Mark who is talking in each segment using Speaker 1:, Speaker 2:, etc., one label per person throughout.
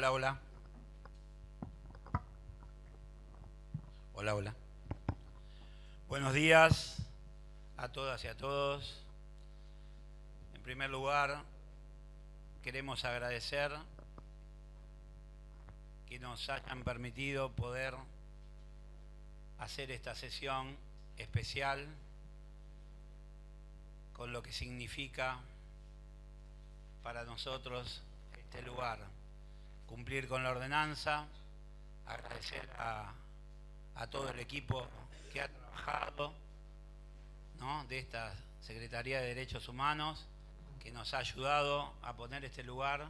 Speaker 1: Hola, hola. Hola, hola. Buenos días a todas y a todos. En primer lugar, queremos agradecer que nos hayan permitido poder hacer esta sesión especial con lo que significa para nosotros este lugar. Cumplir con la ordenanza, agradecer a todo el equipo que ha trabajado, ¿no?, de esta Secretaría de Derechos Humanos, que nos ha ayudado a poner este lugar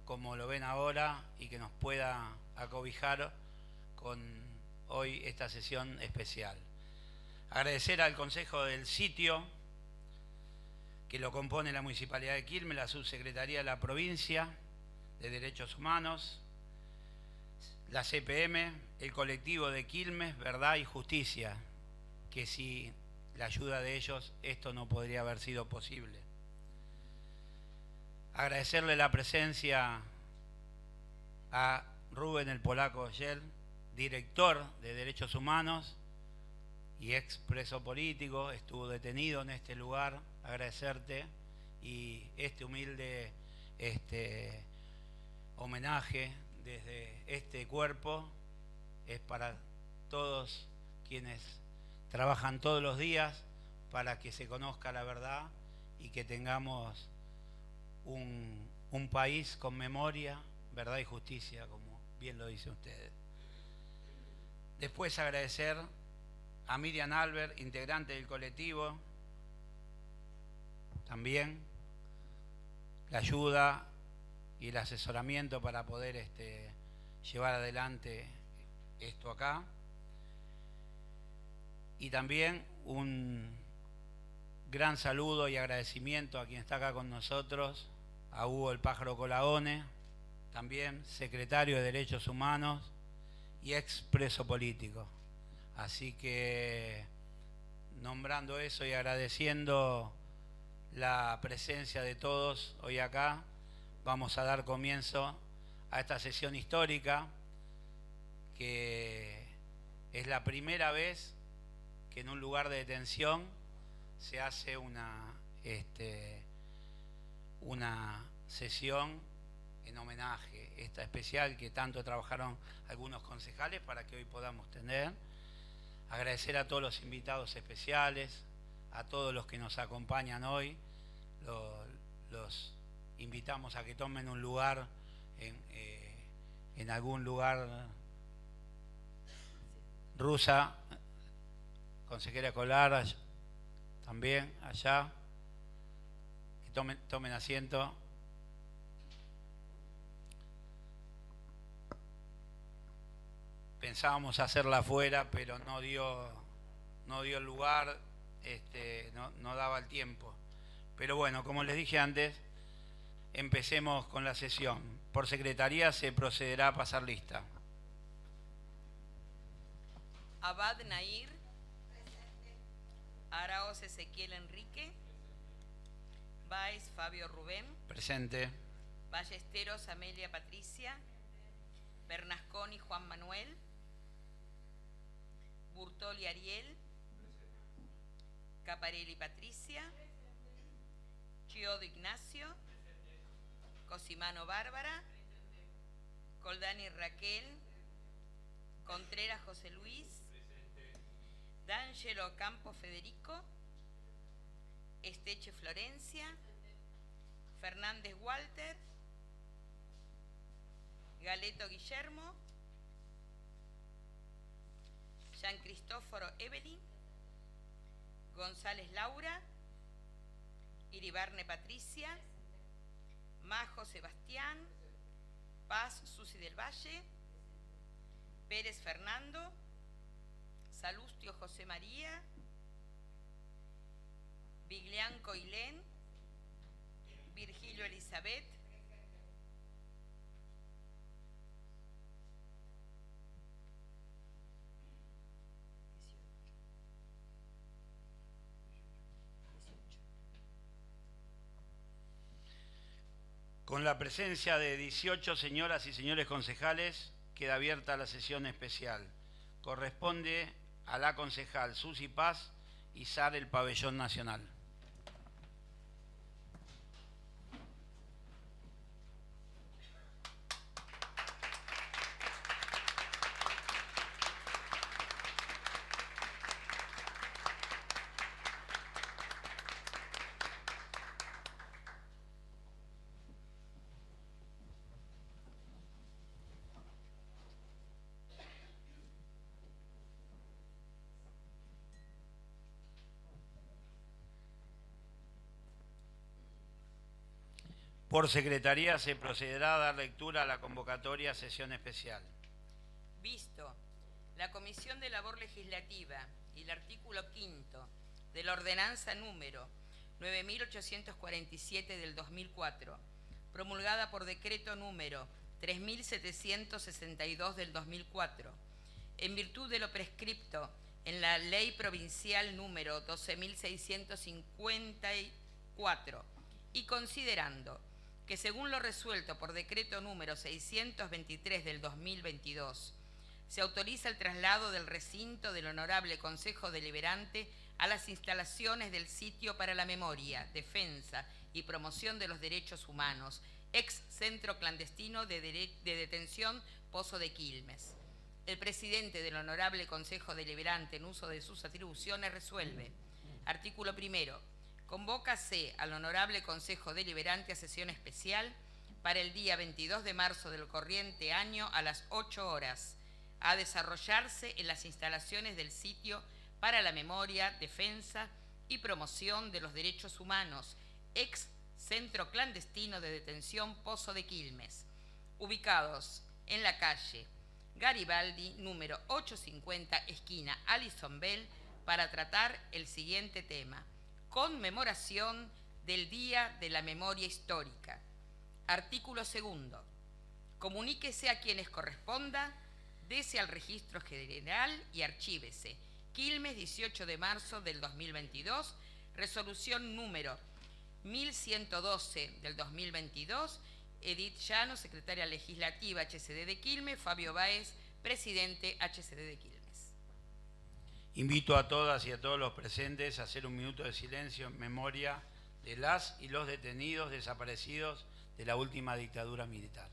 Speaker 1: como lo ven ahora y que nos pueda acobijar con hoy esta sesión especial. Agradecer al Consejo del Sitio, que lo compone la Municipalidad de Quilmes, la Subsecretaría de la Provincia de Derechos Humanos, la CPM, el colectivo de Quilmes, Verdad y Justicia, que sin la ayuda de ellos esto no podría haber sido posible. Agradecerle la presencia a Rubén el Polaco Yel, director de Derechos Humanos y ex preso político, estuvo detenido en este lugar. Agradecerte y este humilde homenaje desde este cuerpo es para todos quienes trabajan todos los días para que se conozca la verdad y que tengamos un país con memoria, verdad y justicia, como bien lo dicen ustedes. Después agradecer a Miriam Albert, integrante del colectivo, también la ayuda y el asesoramiento para poder llevar adelante esto acá. Y también un gran saludo y agradecimiento a quien está acá con nosotros, a Hugo el Pájaro Colaone, también secretario de Derechos Humanos y ex preso político. Así que, nombrando eso y agradeciendo la presencia de todos hoy acá, vamos a dar comienzo a esta sesión histórica, que es la primera vez que en un lugar de detención se hace una sesión en homenaje, esta especial que tanto trabajaron algunos concejales para que hoy podamos tener. Agradecer a todos los invitados especiales, a todos los que nos acompañan hoy. Los invitamos a que tomen un lugar en algún lugar. Rusa, consejera escolar, también allá, que tomen asiento. Pensábamos hacerla afuera, pero no dio el lugar, no daba el tiempo. Pero bueno, como les dije antes, empecemos con la sesión. Por secretaría se procederá a pasar lista.
Speaker 2: Abad Nair. Araoz Ezequiel Enrique. Báez Fabio Rubén.
Speaker 1: Presente.
Speaker 2: Ballesteros Amelia Patricia. Bernasconi Juan Manuel. Burtoli Ariel. Caparelli Patricia. Chiodo Ignacio. Cosimano Bárbara. Coldani Raquel. Contreras José Luis. D'Angelo Campo Federico. Esteche Florencia. Fernández Walter. Galeto Guillermo. Jean Cristóforo Evelyn. González Laura. Iribarne Patricia. Majo Sebastián. Paz Susi del Valle. Pérez Fernando. Salustio José María. Viglianco Ilén. Virgilio Elizabeth.
Speaker 1: Con la presencia de 18 señoras y señores concejales, queda abierta la sesión especial. Corresponde a la concejal Susi Paz izar el pabellón nacional. Por secretaría se procederá a dar lectura a la convocatoria a sesión especial.
Speaker 2: Visto la Comisión de Labor Legislativa y el artículo 5º de la Ordenanza número 9847 del 2004, promulgada por decreto número 3762 del 2004, en virtud de lo prescripto en la Ley Provincial número 12654 y considerando que según lo resuelto por decreto número 623 del 2022, se autoriza el traslado del recinto del Honorable Consejo Deliberante a las instalaciones del Sitio para la Memoria, Defensa y Promoción de los Derechos Humanos, ex Centro Clandestino de Detención Pozo de Quilmes. El presidente del Honorable Consejo Deliberante, en uso de sus atribuciones, resuelve. Artículo primero. Convócase al Honorable Consejo Deliberante a sesión especial para el día 22 de marzo del corriente año a las 8 horas, a desarrollarse en las instalaciones del Sitio para la Memoria, Defensa y Promoción de los Derechos Humanos, ex Centro Clandestino de Detención Pozo de Quilmes, ubicados en la calle Garibaldi, número 850, esquina Alison Bell, para tratar el siguiente tema: conmemoración del Día de la Memoria Histórica. Artículo segundo. Comuníquese a quienes corresponda, dese al registro general y archívese. Quilmes, 18 de marzo del 2022, resolución número 1112 del 2022, Edith Llano, secretaria legislativa HCD de Quilmes, Fabio Báez, presidente HCD de Quilmes.
Speaker 1: Invito a todas y a todos los presentes a hacer un minuto de silencio en memoria de las y los detenidos desaparecidos de la última dictadura militar.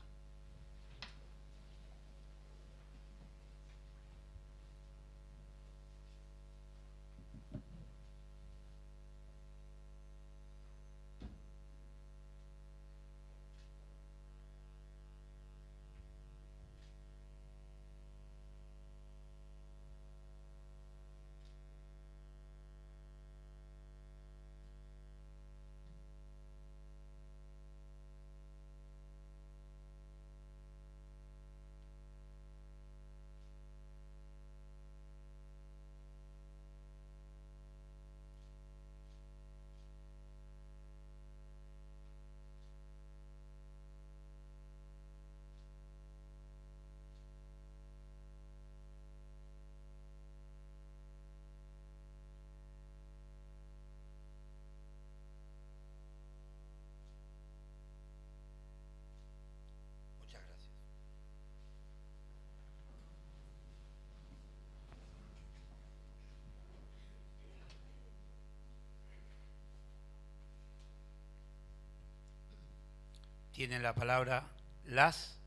Speaker 1: Tienen la palabra las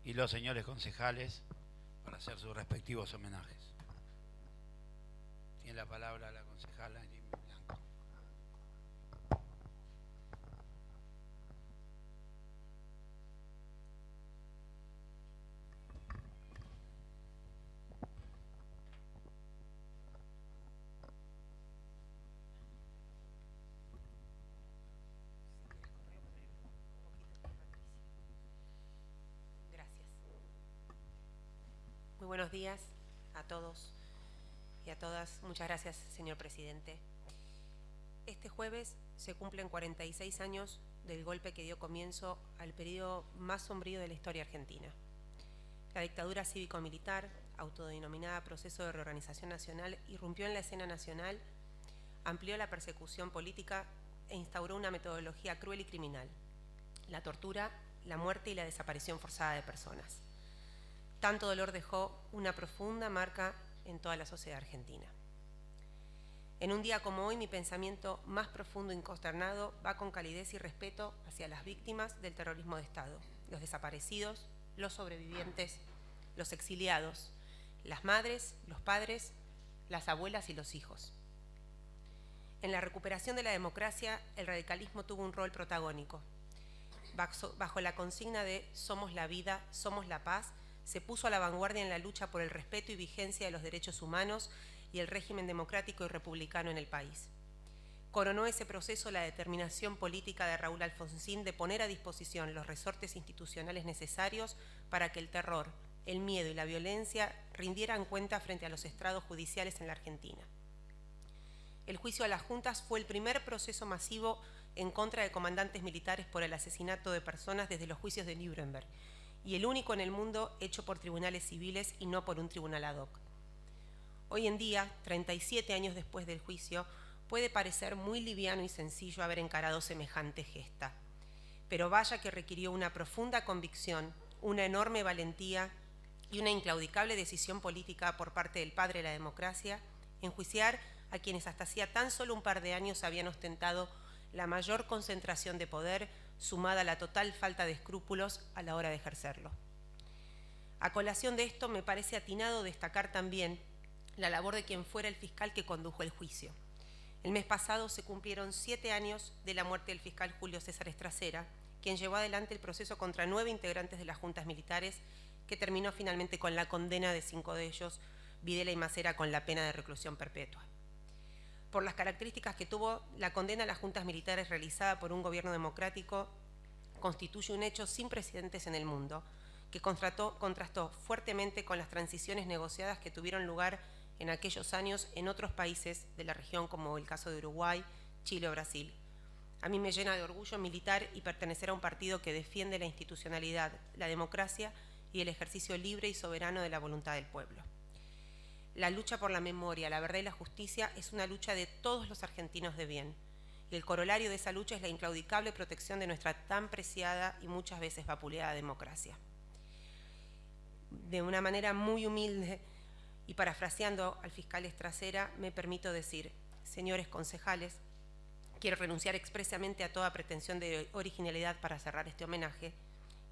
Speaker 1: y los señores concejales para hacer sus respectivos homenajes. Tiene la palabra la concejala Irene Blanco.
Speaker 3: Muy buenos días a todos y a todas. Muchas gracias, señor presidente. Este jueves se cumplen 46 años del golpe que dio comienzo al periodo más sombrío de la historia argentina. La dictadura cívico-militar, autodenominada Proceso de Reorganización Nacional, irrumpió en la escena nacional, amplió la persecución política e instauró una metodología cruel y criminal: la tortura, la muerte y la desaparición forzada de personas. Tanto dolor dejó una profunda marca en toda la sociedad argentina. En un día como hoy, mi pensamiento más profundo y consternado va con calidez y respeto hacia las víctimas del terrorismo de Estado, los desaparecidos, los sobrevivientes, los exiliados, las madres, los padres, las abuelas y los hijos. En la recuperación de la democracia, el radicalismo tuvo un rol protagónico. Bajo la consigna de "somos la vida, somos la paz", se puso a la vanguardia en la lucha por el respeto y vigencia de los derechos humanos y el régimen democrático y republicano en el país. Coronó ese proceso la determinación política de Raúl Alfonsín de poner a disposición los resortes institucionales necesarios para que el terror, el miedo y la violencia rindieran cuenta frente a los estrados judiciales en la Argentina. El juicio a las juntas fue el primer proceso masivo en contra de comandantes militares por el asesinato de personas desde los juicios de Nuremberg, y el único en el mundo hecho por tribunales civiles y no por un tribunal ad hoc. Hoy en día, 37 años después del juicio, puede parecer muy liviano y sencillo haber encarado semejante gesta, pero vaya que requirió una profunda convicción, una enorme valentía y una inclaudicable decisión política por parte del padre de la democracia, enjuiciar a quienes hasta hacía tan solo un par de años habían ostentado la mayor concentración de poder, sumada a la total falta de escrúpulos a la hora de ejercerlo. A colación de esto, me parece atinado destacar también la labor de quien fuera el fiscal que condujo el juicio. El mes pasado se cumplieron 7 años de la muerte del fiscal Julio César Estracera, quien llevó adelante el proceso contra 9 integrantes de las juntas militares, que terminó finalmente con la condena de 5 de ellos, Videla y Macera, con la pena de reclusión perpetua. Por las características que tuvo, la condena a las juntas militares realizada por un gobierno democrático constituye un hecho sin precedentes en el mundo, que contrastó fuertemente con las transiciones negociadas que tuvieron lugar en aquellos años en otros países de la región, como el caso de Uruguay, Chile o Brasil. A mí me llena de orgullo militar y pertenecer a un partido que defiende la institucionalidad, la democracia y el ejercicio libre y soberano de la voluntad del pueblo. La lucha por la memoria, la verdad y la justicia es una lucha de todos los argentinos de bien, y el corolario de esa lucha es la inclaudicable protección de nuestra tan preciada y muchas veces vapuleada democracia. De una manera muy humilde y parafraseando al fiscal Estracera, me permito decir: señores concejales, quiero renunciar expresamente a toda pretensión de originalidad para cerrar este homenaje.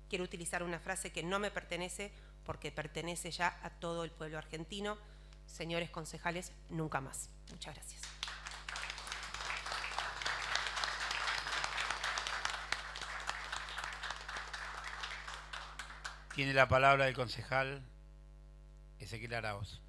Speaker 3: Quiero utilizar una frase que no me pertenece porque pertenece ya a todo el pueblo argentino. Señores concejales, nunca más. Muchas gracias.
Speaker 1: Tiene la palabra el concejal Ezequiel Arauz.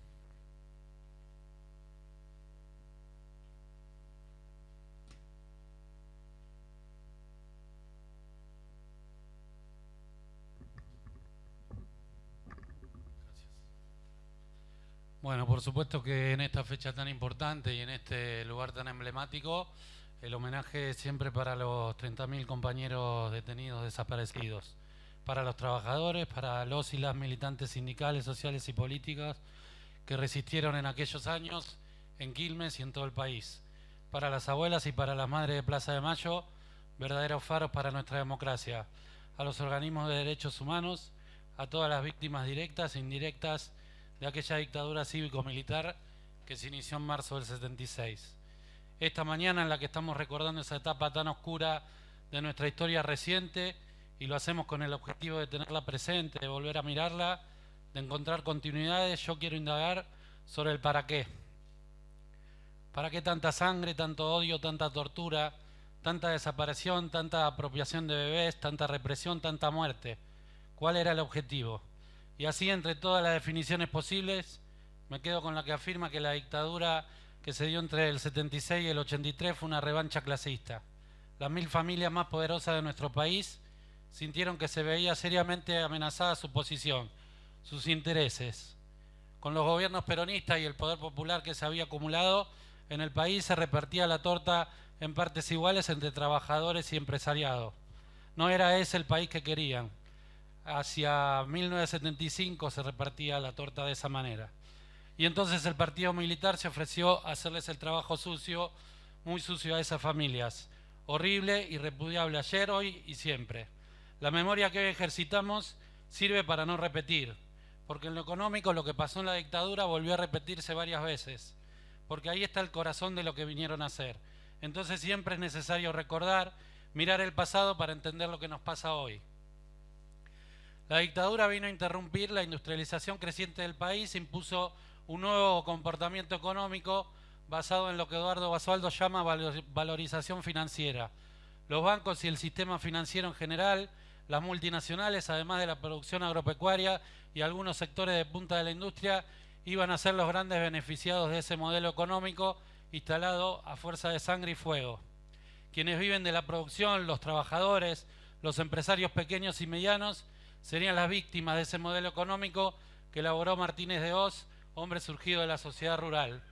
Speaker 4: Bueno, por supuesto que en esta fecha tan importante y en este lugar tan emblemático, el homenaje es siempre para los 30.000 compañeros detenidos desaparecidos, para los trabajadores, para los y las militantes sindicales, sociales y políticas que resistieron en aquellos años en Quilmes y en todo el país, para las abuelas y para las madres de Plaza de Mayo, verdaderos faros para nuestra democracia, a los organismos de derechos humanos, a todas las víctimas directas e indirectas de aquella dictadura cívico-militar que se inició en marzo del 76. Esta mañana en la que estamos recordando esa etapa tan oscura de nuestra historia reciente, y lo hacemos con el objetivo de tenerla presente, de volver a mirarla, de encontrar continuidades, yo quiero indagar sobre el para qué. ¿Para qué tanta sangre, tanto odio, tanta tortura, tanta desaparición, tanta apropiación de bebés, tanta represión, tanta muerte? ¿Cuál era el objetivo? Y así, entre todas las definiciones posibles, me quedo con la que afirma que la dictadura que se dio entre el 76 y el 83 fue una revancha clasista. Las 1000 familias más poderosas de nuestro país sintieron que se veía seriamente amenazada su posición, sus intereses. Con los gobiernos peronistas y el poder popular que se había acumulado, en el país se repartía la torta en partes iguales entre trabajadores y empresariado. No era ese el país que querían. Hacia 1975 se repartía la torta de esa manera. Y entonces el partido militar se ofreció a hacerles el trabajo sucio, muy sucio a esas familias. Horrible y repudiable ayer, hoy y siempre. La memoria que hoy ejercitamos sirve para no repetir, porque en lo económico lo que pasó en la dictadura volvió a repetirse varias veces, porque ahí está el corazón de lo que vinieron a hacer. Entonces siempre es necesario recordar, mirar el pasado para entender lo que nos pasa hoy. La dictadura vino a interrumpir la industrialización creciente del país, impuso un nuevo comportamiento económico basado en lo que Eduardo Basualdo llama valorización financiera. Los bancos y el sistema financiero en general, las multinacionales, además de la producción agropecuaria y algunos sectores de punta de la industria, iban a ser los grandes beneficiados de ese modelo económico instalado a fuerza de sangre y fuego. Quienes viven de la producción, los trabajadores, los empresarios pequeños y medianos, serían las víctimas de ese modelo económico que elaboró Martínez de Hoz, hombre surgido de la sociedad rural.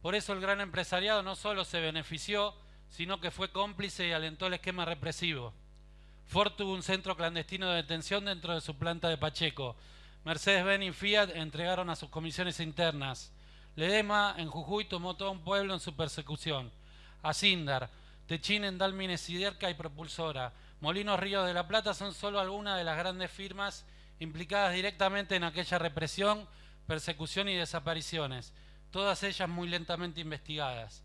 Speaker 4: Por eso el gran empresariado no solo se benefició, sino que fue cómplice y alentó el esquema represivo. Ford tuvo un centro clandestino de detención dentro de su planta de Pacheco. Mercedes-Benz y Fiat entregaron a sus comisiones internas. Ledesma en Jujuy tomó todo un pueblo en su persecución. Asindar, Techín en Dalmine Siderca y Propulsora, Molinos Ríos de la Plata son solo algunas de las grandes firmas implicadas directamente en aquella represión, persecución y desapariciones, todas ellas muy lentamente investigadas.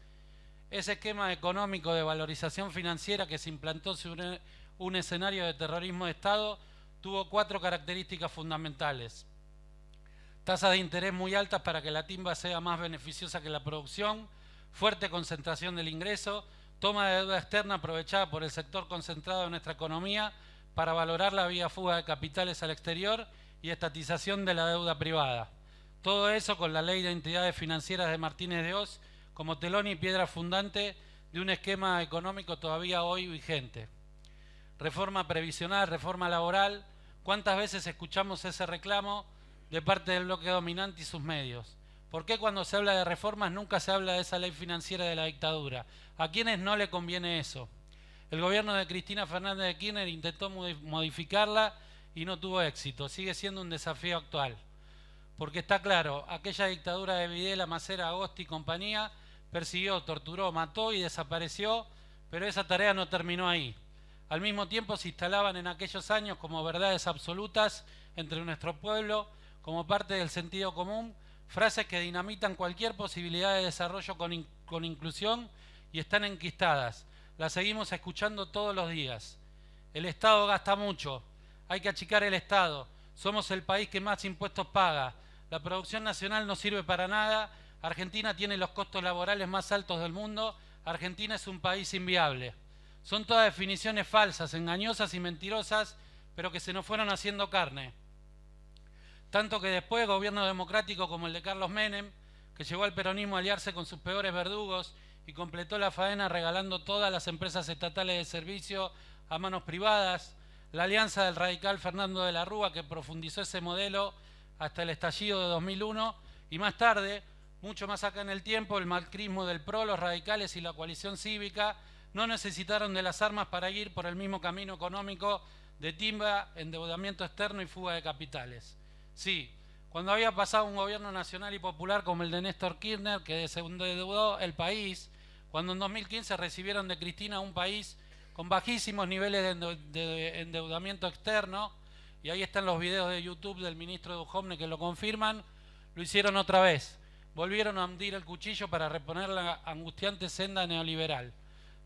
Speaker 4: Ese esquema económico de valorización financiera que se implantó sobre un escenario de terrorismo de Estado tuvo 4 características fundamentales. Tasas de interés muy altas para que la timba sea más beneficiosa que la producción, fuerte concentración del ingreso, toma de deuda externa aprovechada por el sector concentrado de nuestra economía para valorar la vía fuga de capitales al exterior y estatización de la deuda privada. Todo eso con la Ley de Entidades Financieras de Martínez de Hoz como telón y piedra fundante de un esquema económico todavía hoy vigente. Reforma previsional, reforma laboral, ¿cuántas veces escuchamos ese reclamo de parte del bloque dominante y sus medios? ¿Por qué cuando se habla de reformas nunca se habla de esa ley financiera de la dictadura? ¿A quiénes no le conviene eso? El gobierno de Cristina Fernández de Kirchner intentó modificarla y no tuvo éxito. Sigue siendo un desafío actual. Porque está claro, aquella dictadura de Videla, Macera, Agosti y compañía persiguió, torturó, mató y desapareció, pero esa tarea no terminó ahí. Al mismo tiempo se instalaban en aquellos años como verdades absolutas entre nuestro pueblo, como parte del sentido común, frases que dinamitan cualquier posibilidad de desarrollo con inclusión y están enquistadas. Las seguimos escuchando todos los días. El Estado gasta mucho, hay que achicar el Estado, somos el país que más impuestos paga, la producción nacional no sirve para nada, Argentina tiene los costos laborales más altos del mundo, Argentina es un país inviable. Son todas definiciones falsas, engañosas y mentirosas, pero que se nos fueron haciendo carne. Tanto que después, gobierno democrático como el de Carlos Menem, que llevó al peronismo a aliarse con sus peores verdugos y completó la faena regalando todas las empresas estatales de servicio a manos privadas, la alianza del radical Fernando de la Rúa, que profundizó ese modelo hasta el estallido de 2001, y más tarde, mucho más acá en el tiempo, el macrismo del PRO, los radicales y la coalición cívica no necesitaron de las armas para ir por el mismo camino económico de timba, endeudamiento externo y fuga de capitales. Sí, cuando había pasado un gobierno nacional y popular como el de Néstor Kirchner, que desendeudó el país, cuando en 2015 recibieron de Cristina un país con bajísimos niveles de endeudamiento externo, y ahí están los videos de YouTube del ministro Duhovne que lo confirman, lo hicieron otra vez. Volvieron a hundir el cuchillo para reponer la angustiante senda neoliberal.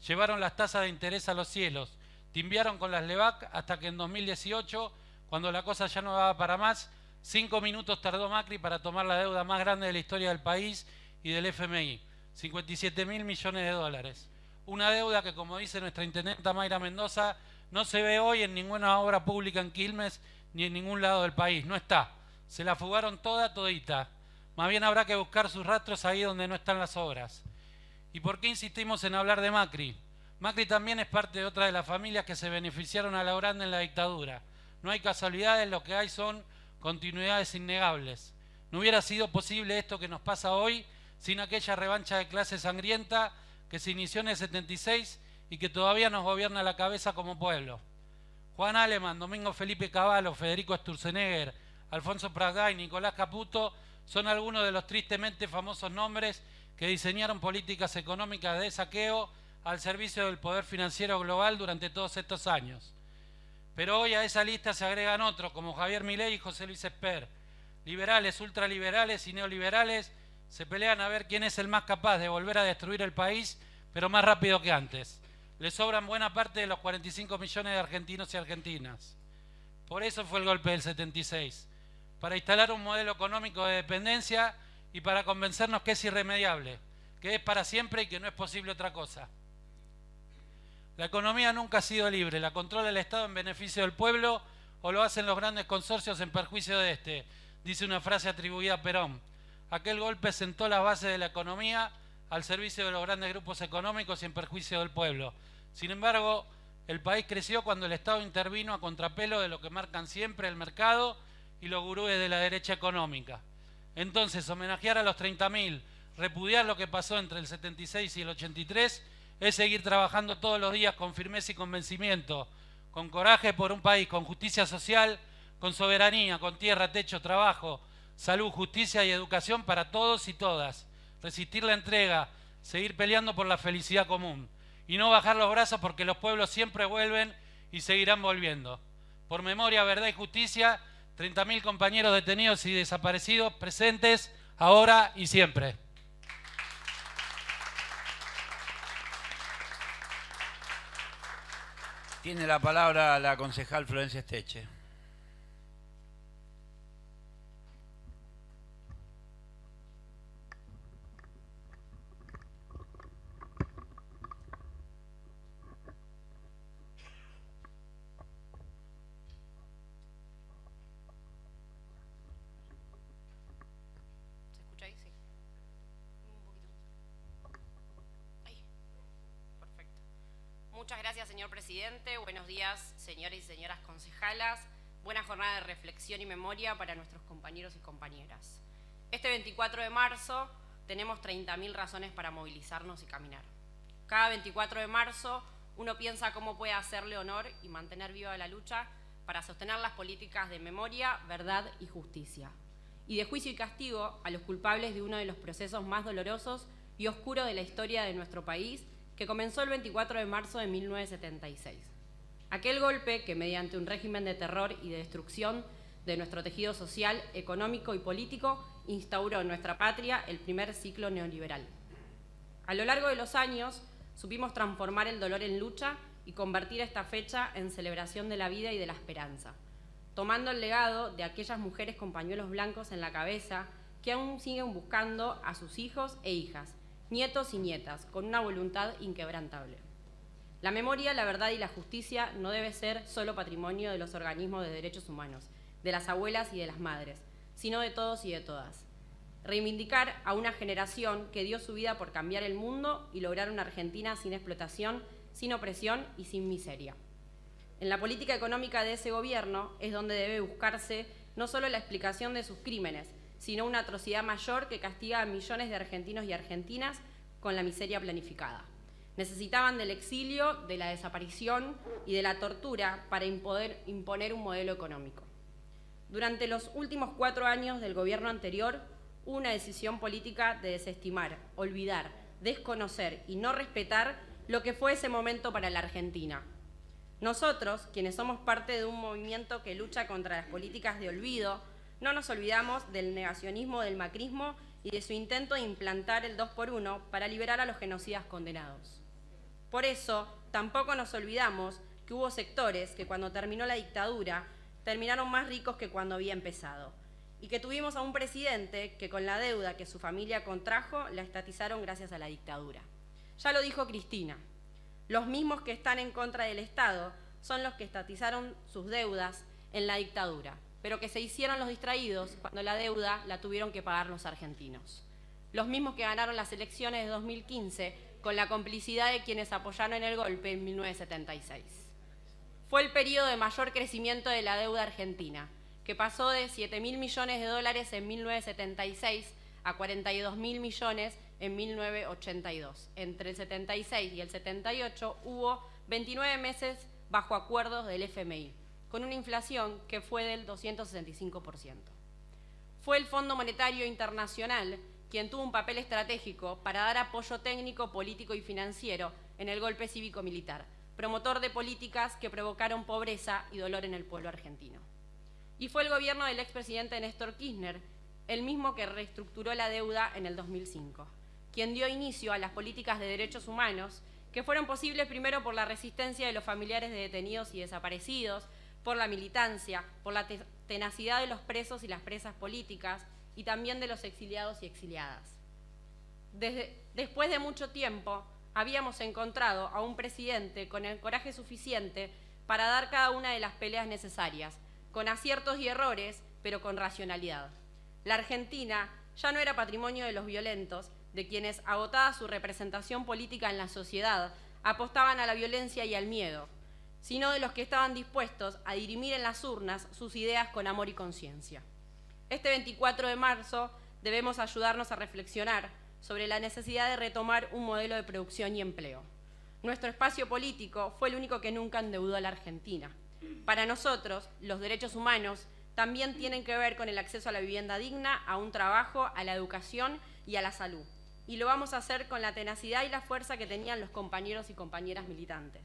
Speaker 4: Llevaron las tasas de interés a los cielos, timbiaron con las LEVAC hasta que en 2018, cuando la cosa ya no daba para más, 5 minutos tardó Macri para tomar la deuda más grande de la historia del país y del FMI, 57.000 millones de dólares. Una deuda que, como dice nuestra intendenta Mayra Mendoza, no se ve hoy en ninguna obra pública en Quilmes ni en ningún lado del país. No está. Se la fugaron todita. Más bien habrá que buscar sus rastros ahí donde no están las obras. ¿Y por qué insistimos en hablar de Macri? Macri también es parte de otra de las familias que se beneficiaron a la grande en la dictadura. No hay casualidades, lo que hay son continuidades innegables. No hubiera sido posible esto que nos pasa hoy sin aquella revancha de clase sangrienta que se inició en el 76 y que todavía nos gobierna la cabeza como pueblo. Juan Aleman, Domingo Felipe Cavallo, Federico Sturzenegger, Alfonso Pratgay, Nicolás Caputo son algunos de los tristemente famosos nombres que diseñaron políticas económicas de saqueo al servicio del poder financiero global durante todos estos años. Pero hoy a esa lista se agregan otros, como Javier Milei y José Luis Esper. Liberales, ultraliberales y neoliberales se pelean a ver quién es el más capaz de volver a destruir el país, pero más rápido que antes. Le sobran buena parte de los 45 millones de argentinos y argentinas. Por eso fue el golpe del 76, para instalar un modelo económico de dependencia y para convencernos que es irremediable, que es para siempre y que no es posible otra cosa. La economía nunca ha sido libre, la controla el Estado en beneficio del pueblo o lo hacen los grandes consorcios en perjuicio de este, dice una frase atribuida a Perón. Aquel golpe sentó las bases de la economía al servicio de los grandes grupos económicos y en perjuicio del pueblo. Sin embargo, el país creció cuando el Estado intervino a contrapelo de lo que marcan siempre el mercado y los gurúes de la derecha económica. Entonces, homenajear a los 30.000, repudiar lo que pasó entre el 76 y el 83, es seguir trabajando todos los días con firmeza y convencimiento, con coraje por un país, con justicia social, con soberanía, con tierra, techo, trabajo, salud, justicia y educación para todos y todas. Resistir la entrega, seguir peleando por la felicidad común y no bajar los brazos porque los pueblos siempre vuelven y seguirán volviendo. Por memoria, verdad y justicia, 30.000 compañeros detenidos y desaparecidos presentes ahora y siempre.
Speaker 1: Tiene la palabra la concejal Florencia Esteche.
Speaker 5: ¿Se escucha ahí? Sí. Un poquito. Ahí. Perfecto. Muchas gracias, señor presidente. Buenos días, señores y señoras concejalas. Buena jornada de reflexión y memoria para nuestros compañeros y compañeras. Este 24 de marzo tenemos 30.000 razones para movilizarnos y caminar. Cada 24 de marzo uno piensa cómo puede hacerle honor y mantener viva la lucha para sostener las políticas de memoria, verdad y justicia. Y de juicio y castigo a los culpables de uno de los procesos más dolorosos y oscuros de la historia de nuestro país, que comenzó el 24 de marzo de 1976. Aquel golpe que, mediante un régimen de terror y de destrucción de nuestro tejido social, económico y político, instauró en nuestra patria el primer ciclo neoliberal. A lo largo de los años, supimos transformar el dolor en lucha y convertir esta fecha en celebración de la vida y de la esperanza, tomando el legado de aquellas mujeres con pañuelos blancos en la cabeza que aún siguen buscando a sus hijos e hijas, nietos y nietas, con una voluntad inquebrantable. La memoria, la verdad y la justicia no debe ser solo patrimonio de los organismos de derechos humanos, de las abuelas y de las madres, sino de todos y de todas. Reivindicar a una generación que dio su vida por cambiar el mundo y lograr una Argentina sin explotación, sin opresión y sin miseria. En la política económica de ese gobierno es donde debe buscarse no solo la explicación de sus crímenes, sino una atrocidad mayor que castiga a millones de argentinos y argentinas con la miseria planificada. Necesitaban del exilio, de la desaparición y de la tortura para imponer un modelo económico. Durante los últimos 4 años del gobierno anterior, hubo una decisión política de desestimar, olvidar, desconocer y no respetar lo que fue ese momento para la Argentina. Nosotros, quienes somos parte de un movimiento que lucha contra las políticas de olvido, no nos olvidamos del negacionismo del macrismo y de su intento de implantar el 2x1 para liberar a los genocidas condenados. Por eso, tampoco nos olvidamos que hubo sectores que cuando terminó la dictadura terminaron más ricos que cuando había empezado, y que tuvimos a un presidente que con la deuda que su familia contrajo la estatizaron gracias a la dictadura. Ya lo dijo Cristina, los mismos que están en contra del Estado son los que estatizaron sus deudas en la dictadura, pero que se hicieron los distraídos cuando la deuda la tuvieron que pagar los argentinos. Los mismos que ganaron las elecciones de 2015 con la complicidad de quienes apoyaron el golpe en 1976. Fue el periodo de mayor crecimiento de la deuda argentina, que pasó de 7.000 millones de dólares en 1976 a 42.000 millones en 1982. Entre el 76 y el 78 hubo 29 meses bajo acuerdos del FMI, con una inflación que fue del 265%. Fue el Fondo Monetario Internacional quien tuvo un papel estratégico para dar apoyo técnico, político y financiero en el golpe cívico-militar, promotor de políticas que provocaron pobreza y dolor en el pueblo argentino. Y fue el gobierno del expresidente Néstor Kirchner, el mismo que reestructuró la deuda en el 2005, quien dio inicio a las políticas de derechos humanos que fueron posibles primero por la resistencia de los familiares de detenidos y desaparecidos, por la militancia, por la tenacidad de los presos y las presas políticas y también de los exiliados y exiliadas. Después de mucho tiempo, habíamos encontrado a un presidente con el coraje suficiente para dar cada una de las peleas necesarias, con aciertos y errores, pero con racionalidad. La Argentina ya no era patrimonio de los violentos, de quienes, agotada su representación política en la sociedad, apostaban a la violencia y al miedo, sino de los que estaban dispuestos a dirimir en las urnas sus ideas con amor y conciencia. Este 24 de marzo debemos ayudarnos a reflexionar sobre la necesidad de retomar un modelo de producción y empleo. Nuestro espacio político fue el único que nunca endeudó a la Argentina. Para nosotros, los derechos humanos también tienen que ver con el acceso a la vivienda digna, a un trabajo, a la educación y a la salud. Y lo vamos a hacer con la tenacidad y la fuerza que tenían los compañeros y compañeras militantes.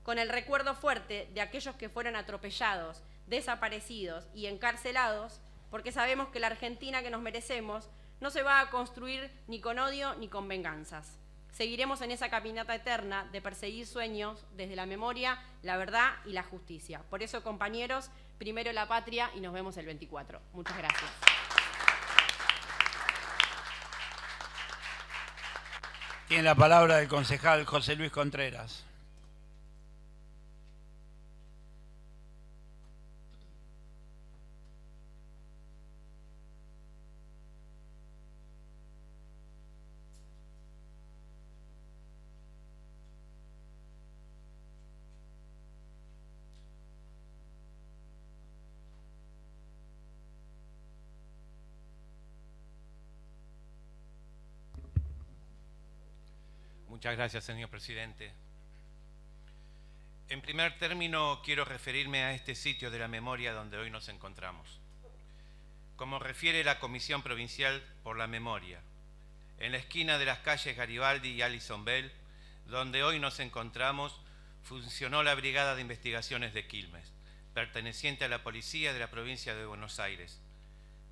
Speaker 5: Con el recuerdo fuerte de aquellos que fueron atropellados, desaparecidos y encarcelados, porque sabemos que la Argentina que nos merecemos no se va a construir ni con odio ni con venganzas. Seguiremos en esa caminata eterna de perseguir sueños desde la memoria, la verdad y la justicia. Por eso, compañeros, primero la patria y nos vemos el 24. Muchas gracias.
Speaker 1: Tiene la palabra el concejal José Luis Contreras.
Speaker 6: Muchas gracias, señor presidente. En primer término, quiero referirme a este sitio de la memoria donde hoy nos encontramos. Como refiere la Comisión Provincial por la Memoria, en la esquina de las calles Garibaldi y Alison Bell, donde hoy nos encontramos, funcionó la Brigada de Investigaciones de Quilmes, perteneciente a la Policía de la Provincia de Buenos Aires.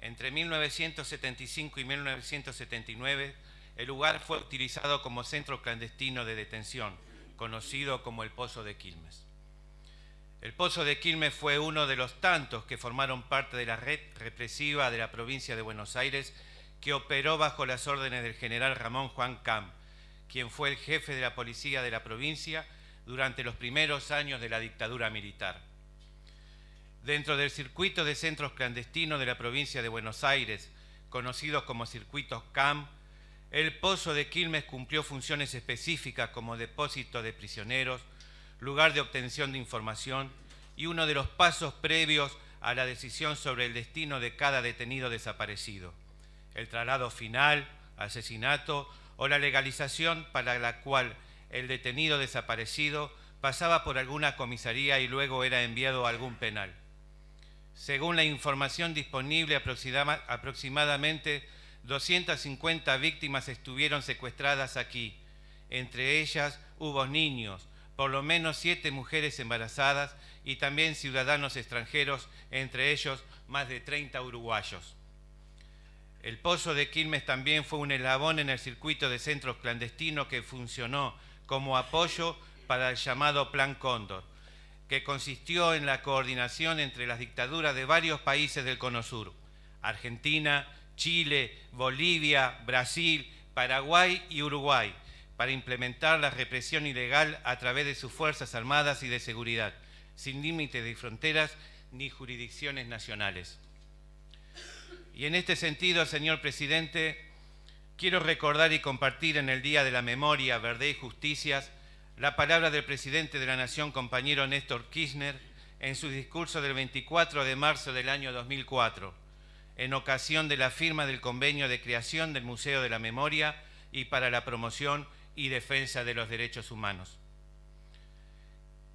Speaker 6: Entre 1975 y 1979, el lugar fue utilizado como centro clandestino de detención, conocido como el Pozo de Quilmes. El Pozo de Quilmes fue uno de los tantos que formaron parte de la red represiva de la provincia de Buenos Aires que operó bajo las órdenes del general Ramón Juan Cam, quien fue el jefe de la policía de la provincia durante los primeros años de la dictadura militar. Dentro del circuito de centros clandestinos de la provincia de Buenos Aires, conocidos como circuitos CAM, el Pozo de Quilmes cumplió funciones específicas como depósito de prisioneros, lugar de obtención de información y uno de los pasos previos a la decisión sobre el destino de cada detenido desaparecido, el traslado final, asesinato o la legalización para la cual el detenido desaparecido pasaba por alguna comisaría y luego era enviado a algún penal. Según la información disponible, aproximadamente 250 víctimas estuvieron secuestradas aquí. Entre ellas hubo niños, por lo menos 7 mujeres embarazadas y también ciudadanos extranjeros, entre ellos más de 30 uruguayos. El Pozo de Quilmes también fue un eslabón en el circuito de centros clandestinos que funcionó como apoyo para el llamado Plan Cóndor, que consistió en la coordinación entre las dictaduras de varios países del Cono Sur, Argentina, Chile, Bolivia, Brasil, Paraguay y Uruguay, para implementar la represión ilegal a través de sus fuerzas armadas y de seguridad, sin límites de fronteras ni jurisdicciones nacionales. Y en este sentido, señor presidente, quiero recordar y compartir en el Día de la Memoria, Verdad y Justicias la palabra del presidente de la Nación, compañero Néstor Kirchner, en su discurso del 24 de marzo del año 2004, en ocasión de la firma del convenio de creación del Museo de la Memoria y para la promoción y defensa de los derechos humanos.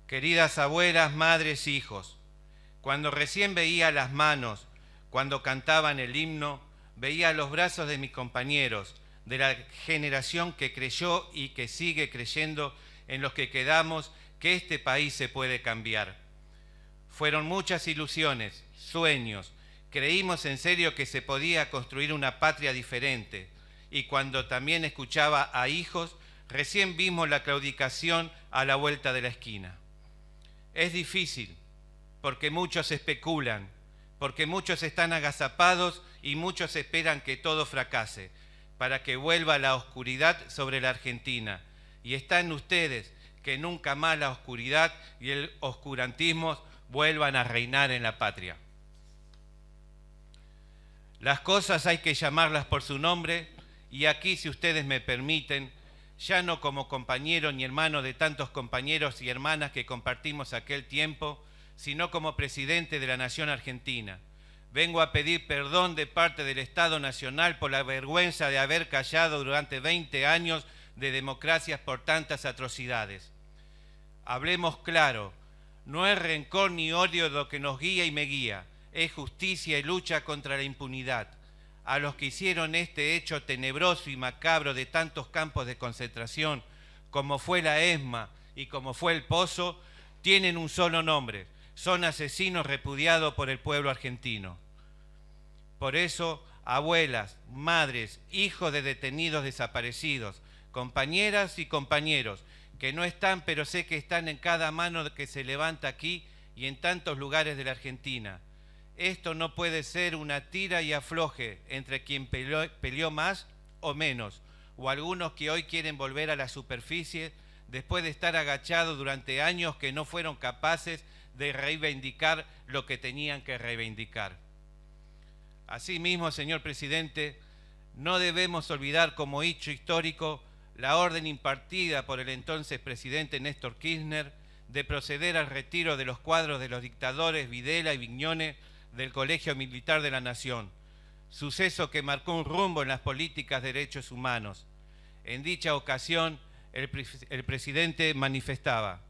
Speaker 6: Queridas abuelas, madres, hijos, cuando recién veía las manos, cuando cantaban el himno, veía los brazos de mis compañeros, de la generación que creyó y que sigue creyendo en los que quedamos que este país se puede cambiar. Fueron muchas ilusiones, sueños. Creímos en serio que se podía construir una patria diferente. Y cuando también escuchaba a hijos, recién vimos la claudicación a la vuelta de la esquina. Es difícil, porque muchos especulan, porque muchos están agazapados y muchos esperan que todo fracase, para que vuelva la oscuridad sobre la Argentina. Y está en ustedes que nunca más la oscuridad y el oscurantismo vuelvan a reinar en la patria. Las cosas hay que llamarlas por su nombre, y aquí, si ustedes me permiten, ya no como compañero ni hermano de tantos compañeros y hermanas que compartimos aquel tiempo, sino como presidente de la Nación Argentina. Vengo a pedir perdón de parte del Estado Nacional por la vergüenza de haber callado durante 20 años de democracias por tantas atrocidades. Hablemos claro, no es rencor ni odio lo que nos guía y me guía, es justicia y lucha contra la impunidad. A los que hicieron este hecho tenebroso y macabro de tantos campos de concentración, como fue la ESMA y como fue el Pozo, tienen un solo nombre: son asesinos repudiados por el pueblo argentino. Por eso, abuelas, madres, hijos de detenidos desaparecidos, compañeras y compañeros, que no están, pero sé que están en cada mano que se levanta aquí y en tantos lugares de la Argentina. Esto no puede ser una tira y afloje entre quien peleó más o menos, o algunos que hoy quieren volver a la superficie después de estar agachados durante años que no fueron capaces de reivindicar lo que tenían que reivindicar. Asimismo, señor presidente, no debemos olvidar como hecho histórico la orden impartida por el entonces presidente Néstor Kirchner de proceder al retiro de los cuadros de los dictadores Videla y Vignone del Colegio Militar de la Nación, suceso que marcó un rumbo en las políticas de derechos humanos. En dicha ocasión, el presidente manifestaba: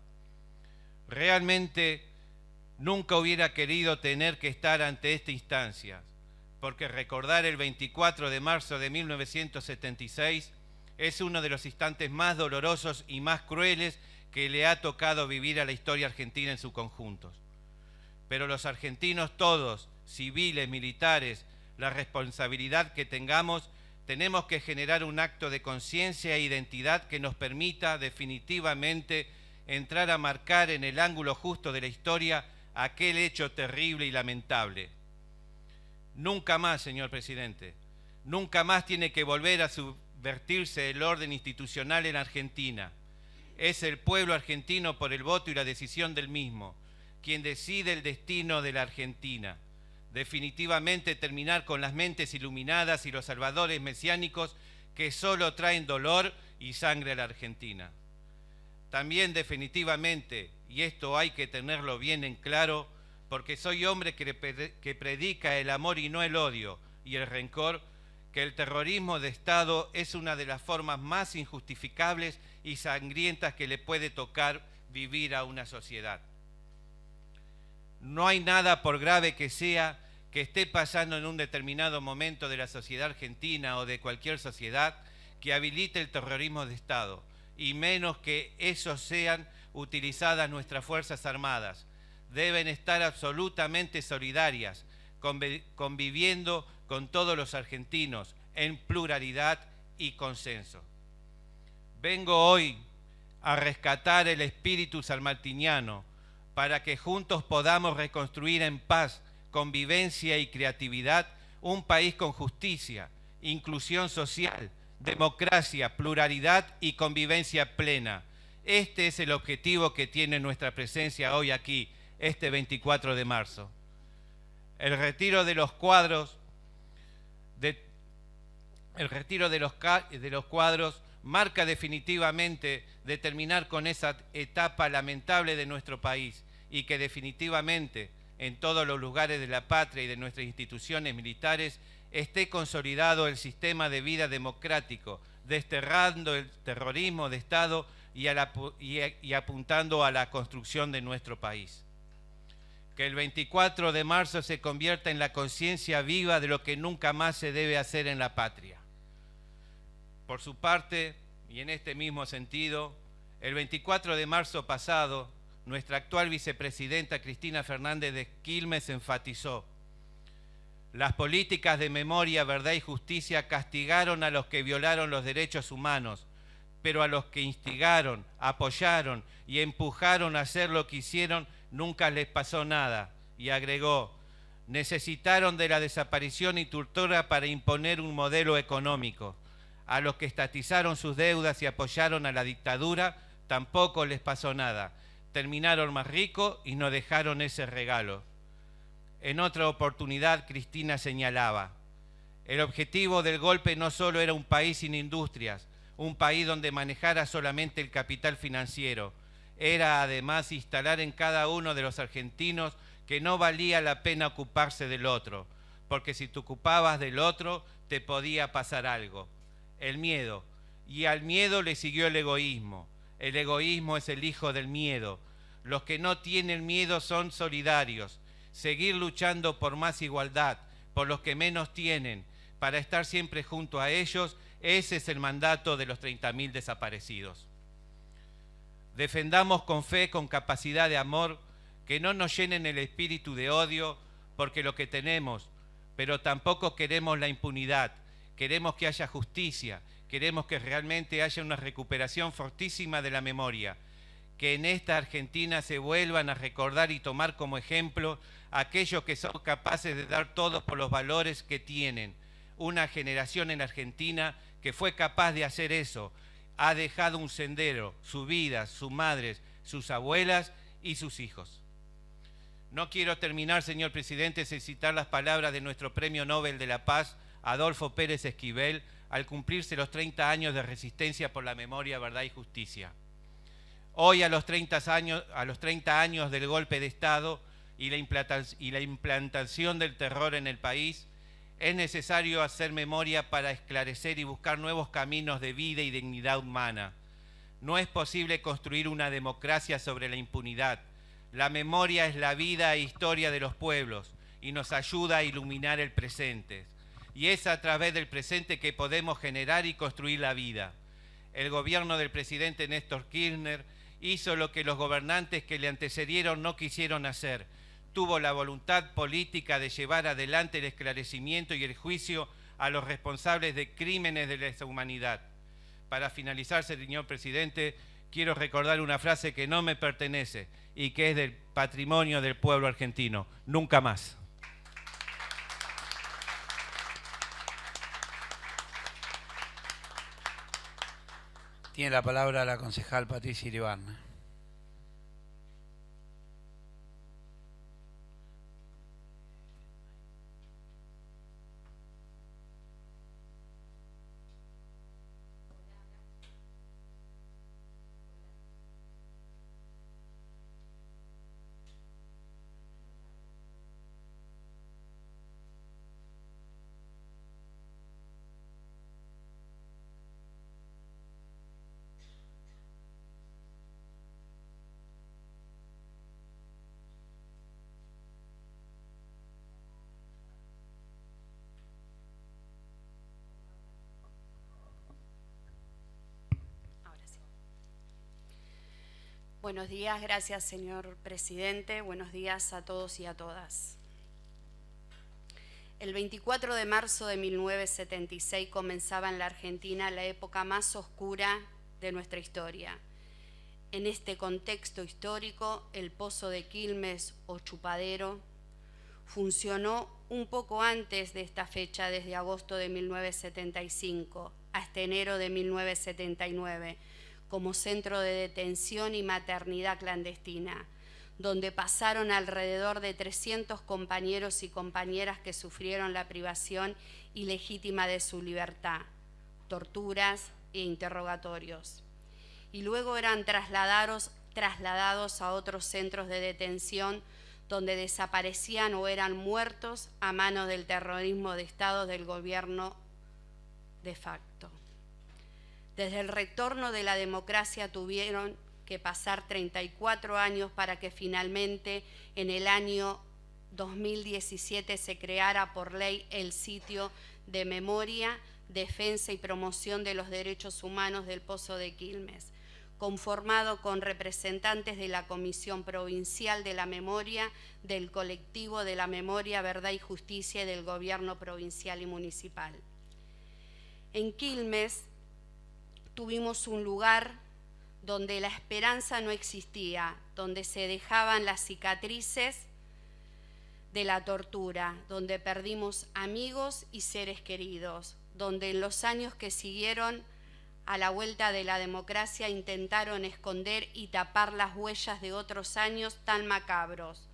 Speaker 6: realmente nunca hubiera querido tener que estar ante esta instancia, porque recordar el 24 de marzo de 1976 es uno de los instantes más dolorosos y más crueles que le ha tocado vivir a la historia argentina en su conjunto. Pero los argentinos todos, civiles, militares, la responsabilidad que tengamos, tenemos que generar un acto de conciencia e identidad que nos permita definitivamente entrar a marcar en el ángulo justo de la historia aquel hecho terrible y lamentable. Nunca más, señor presidente, nunca más tiene que volver a subvertirse el orden institucional en Argentina. Es el pueblo argentino, por el voto y la decisión del mismo, quien decide el destino de la Argentina. Definitivamente terminar con las mentes iluminadas y los salvadores mesiánicos que solo traen dolor y sangre a la Argentina. También definitivamente, y esto hay que tenerlo bien en claro, porque soy hombre que predica el amor y no el odio y el rencor, que el terrorismo de Estado es una de las formas más injustificables y sangrientas que le puede tocar vivir a una sociedad. No hay nada, por grave que sea, que esté pasando en un determinado momento de la sociedad argentina o de cualquier sociedad que habilite el terrorismo de Estado, y menos que esos sean utilizadas nuestras Fuerzas Armadas. Deben estar absolutamente solidarias, conviviendo con todos los argentinos en pluralidad y consenso. Vengo hoy a rescatar el espíritu sanmartiniano para que juntos podamos reconstruir en paz, convivencia y creatividad un país con justicia, inclusión social, democracia, pluralidad y convivencia plena. Este es el objetivo que tiene nuestra presencia hoy aquí, este 24 de marzo. El retiro de los cuadros marca definitivamente de terminar con esa etapa lamentable de nuestro país y que definitivamente en todos los lugares de la patria y de nuestras instituciones militares esté consolidado el sistema de vida democrático, desterrando el terrorismo de Estado y apuntando a la construcción de nuestro país. Que el 24 de marzo se convierta en la conciencia viva de lo que nunca más se debe hacer en la patria. Por su parte, y en este mismo sentido, El 24 de marzo pasado, nuestra actual vicepresidenta Cristina Fernández de Quilmes enfatizó: las políticas de memoria, verdad y justicia castigaron a los que violaron los derechos humanos, pero a los que instigaron, apoyaron y empujaron a hacer lo que hicieron nunca les pasó nada. Y agregó: necesitaron de la desaparición y tortura para imponer un modelo económico. A los que estatizaron sus deudas y apoyaron a la dictadura tampoco les pasó nada. Terminaron más ricos y nos dejaron ese regalo. En otra oportunidad, Cristina señalaba: el objetivo del golpe no solo era un país sin industrias, un país donde manejara solamente el capital financiero, era además instalar en cada uno de los argentinos que no valía la pena ocuparse del otro, porque si te ocupabas del otro te podía pasar algo. El miedo, y al miedo le siguió el egoísmo. El egoísmo es el hijo del miedo. Los que no tienen miedo son solidarios. Seguir luchando por más igualdad, por los que menos tienen, para estar siempre junto a ellos, ese es el mandato de los 30.000 desaparecidos. Defendamos con fe, con capacidad de amor, que no nos llenen el espíritu de odio, porque lo que tenemos, pero tampoco queremos la impunidad. Queremos que haya justicia, queremos que realmente haya una recuperación fortísima de la memoria, que en esta Argentina se vuelvan a recordar y tomar como ejemplo a aquellos que son capaces de dar todo por los valores que tienen. Una generación en Argentina que fue capaz de hacer eso, ha dejado un sendero, sus vidas, sus madres, sus abuelas y sus hijos. No quiero terminar, señor presidente, sin citar las palabras de nuestro Premio Nobel de la Paz, Adolfo Pérez Esquivel, al cumplirse los 30 años de resistencia por la memoria, verdad y justicia. Hoy, a los 30 años del golpe de Estado y la implantación del terror en el país, es necesario hacer memoria para esclarecer y buscar nuevos caminos de vida y dignidad humana. No es posible construir una democracia sobre la impunidad. La memoria es la vida e historia de los pueblos y nos ayuda a iluminar el presente. Y es a través del presente que podemos generar y construir la vida. El gobierno del presidente Néstor Kirchner hizo lo que los gobernantes que le antecedieron no quisieron hacer. Tuvo la voluntad política de llevar adelante el esclarecimiento y el juicio a los responsables de crímenes de lesa humanidad. Para finalizar, señor presidente, quiero recordar una frase que no me pertenece y que es del patrimonio del pueblo argentino: nunca más.
Speaker 1: Tiene la palabra la concejal Patricia Iribarne.
Speaker 7: Buenos días, gracias señor presidente. Buenos días a todos y a todas. El 24 de marzo de 1976 comenzaba en la Argentina la época más oscura de nuestra historia. En este contexto histórico, el Pozo de Quilmes o Chupadero funcionó un poco antes de esta fecha, desde agosto de 1975 hasta enero de 1979, como centro de detención y maternidad clandestina, donde pasaron alrededor de 300 compañeros y compañeras que sufrieron la privación ilegítima de su libertad, torturas e interrogatorios. Y luego eran trasladados a otros centros de detención donde desaparecían o eran muertos a manos del terrorismo de Estado del gobierno de facto. Desde el retorno de la democracia tuvieron que pasar 34 años para que finalmente en el año 2017 se creara por ley el sitio de memoria, defensa y promoción de los derechos humanos del Pozo de Quilmes, conformado con representantes de la Comisión Provincial de la Memoria, del Colectivo de la Memoria, Verdad y Justicia y del Gobierno Provincial y Municipal. En Quilmes tuvimos un lugar donde la esperanza no existía, donde se dejaban las cicatrices de la tortura, donde perdimos amigos y seres queridos, donde en los años que siguieron a la vuelta de la democracia intentaron esconder y tapar las huellas de otros años tan macabros.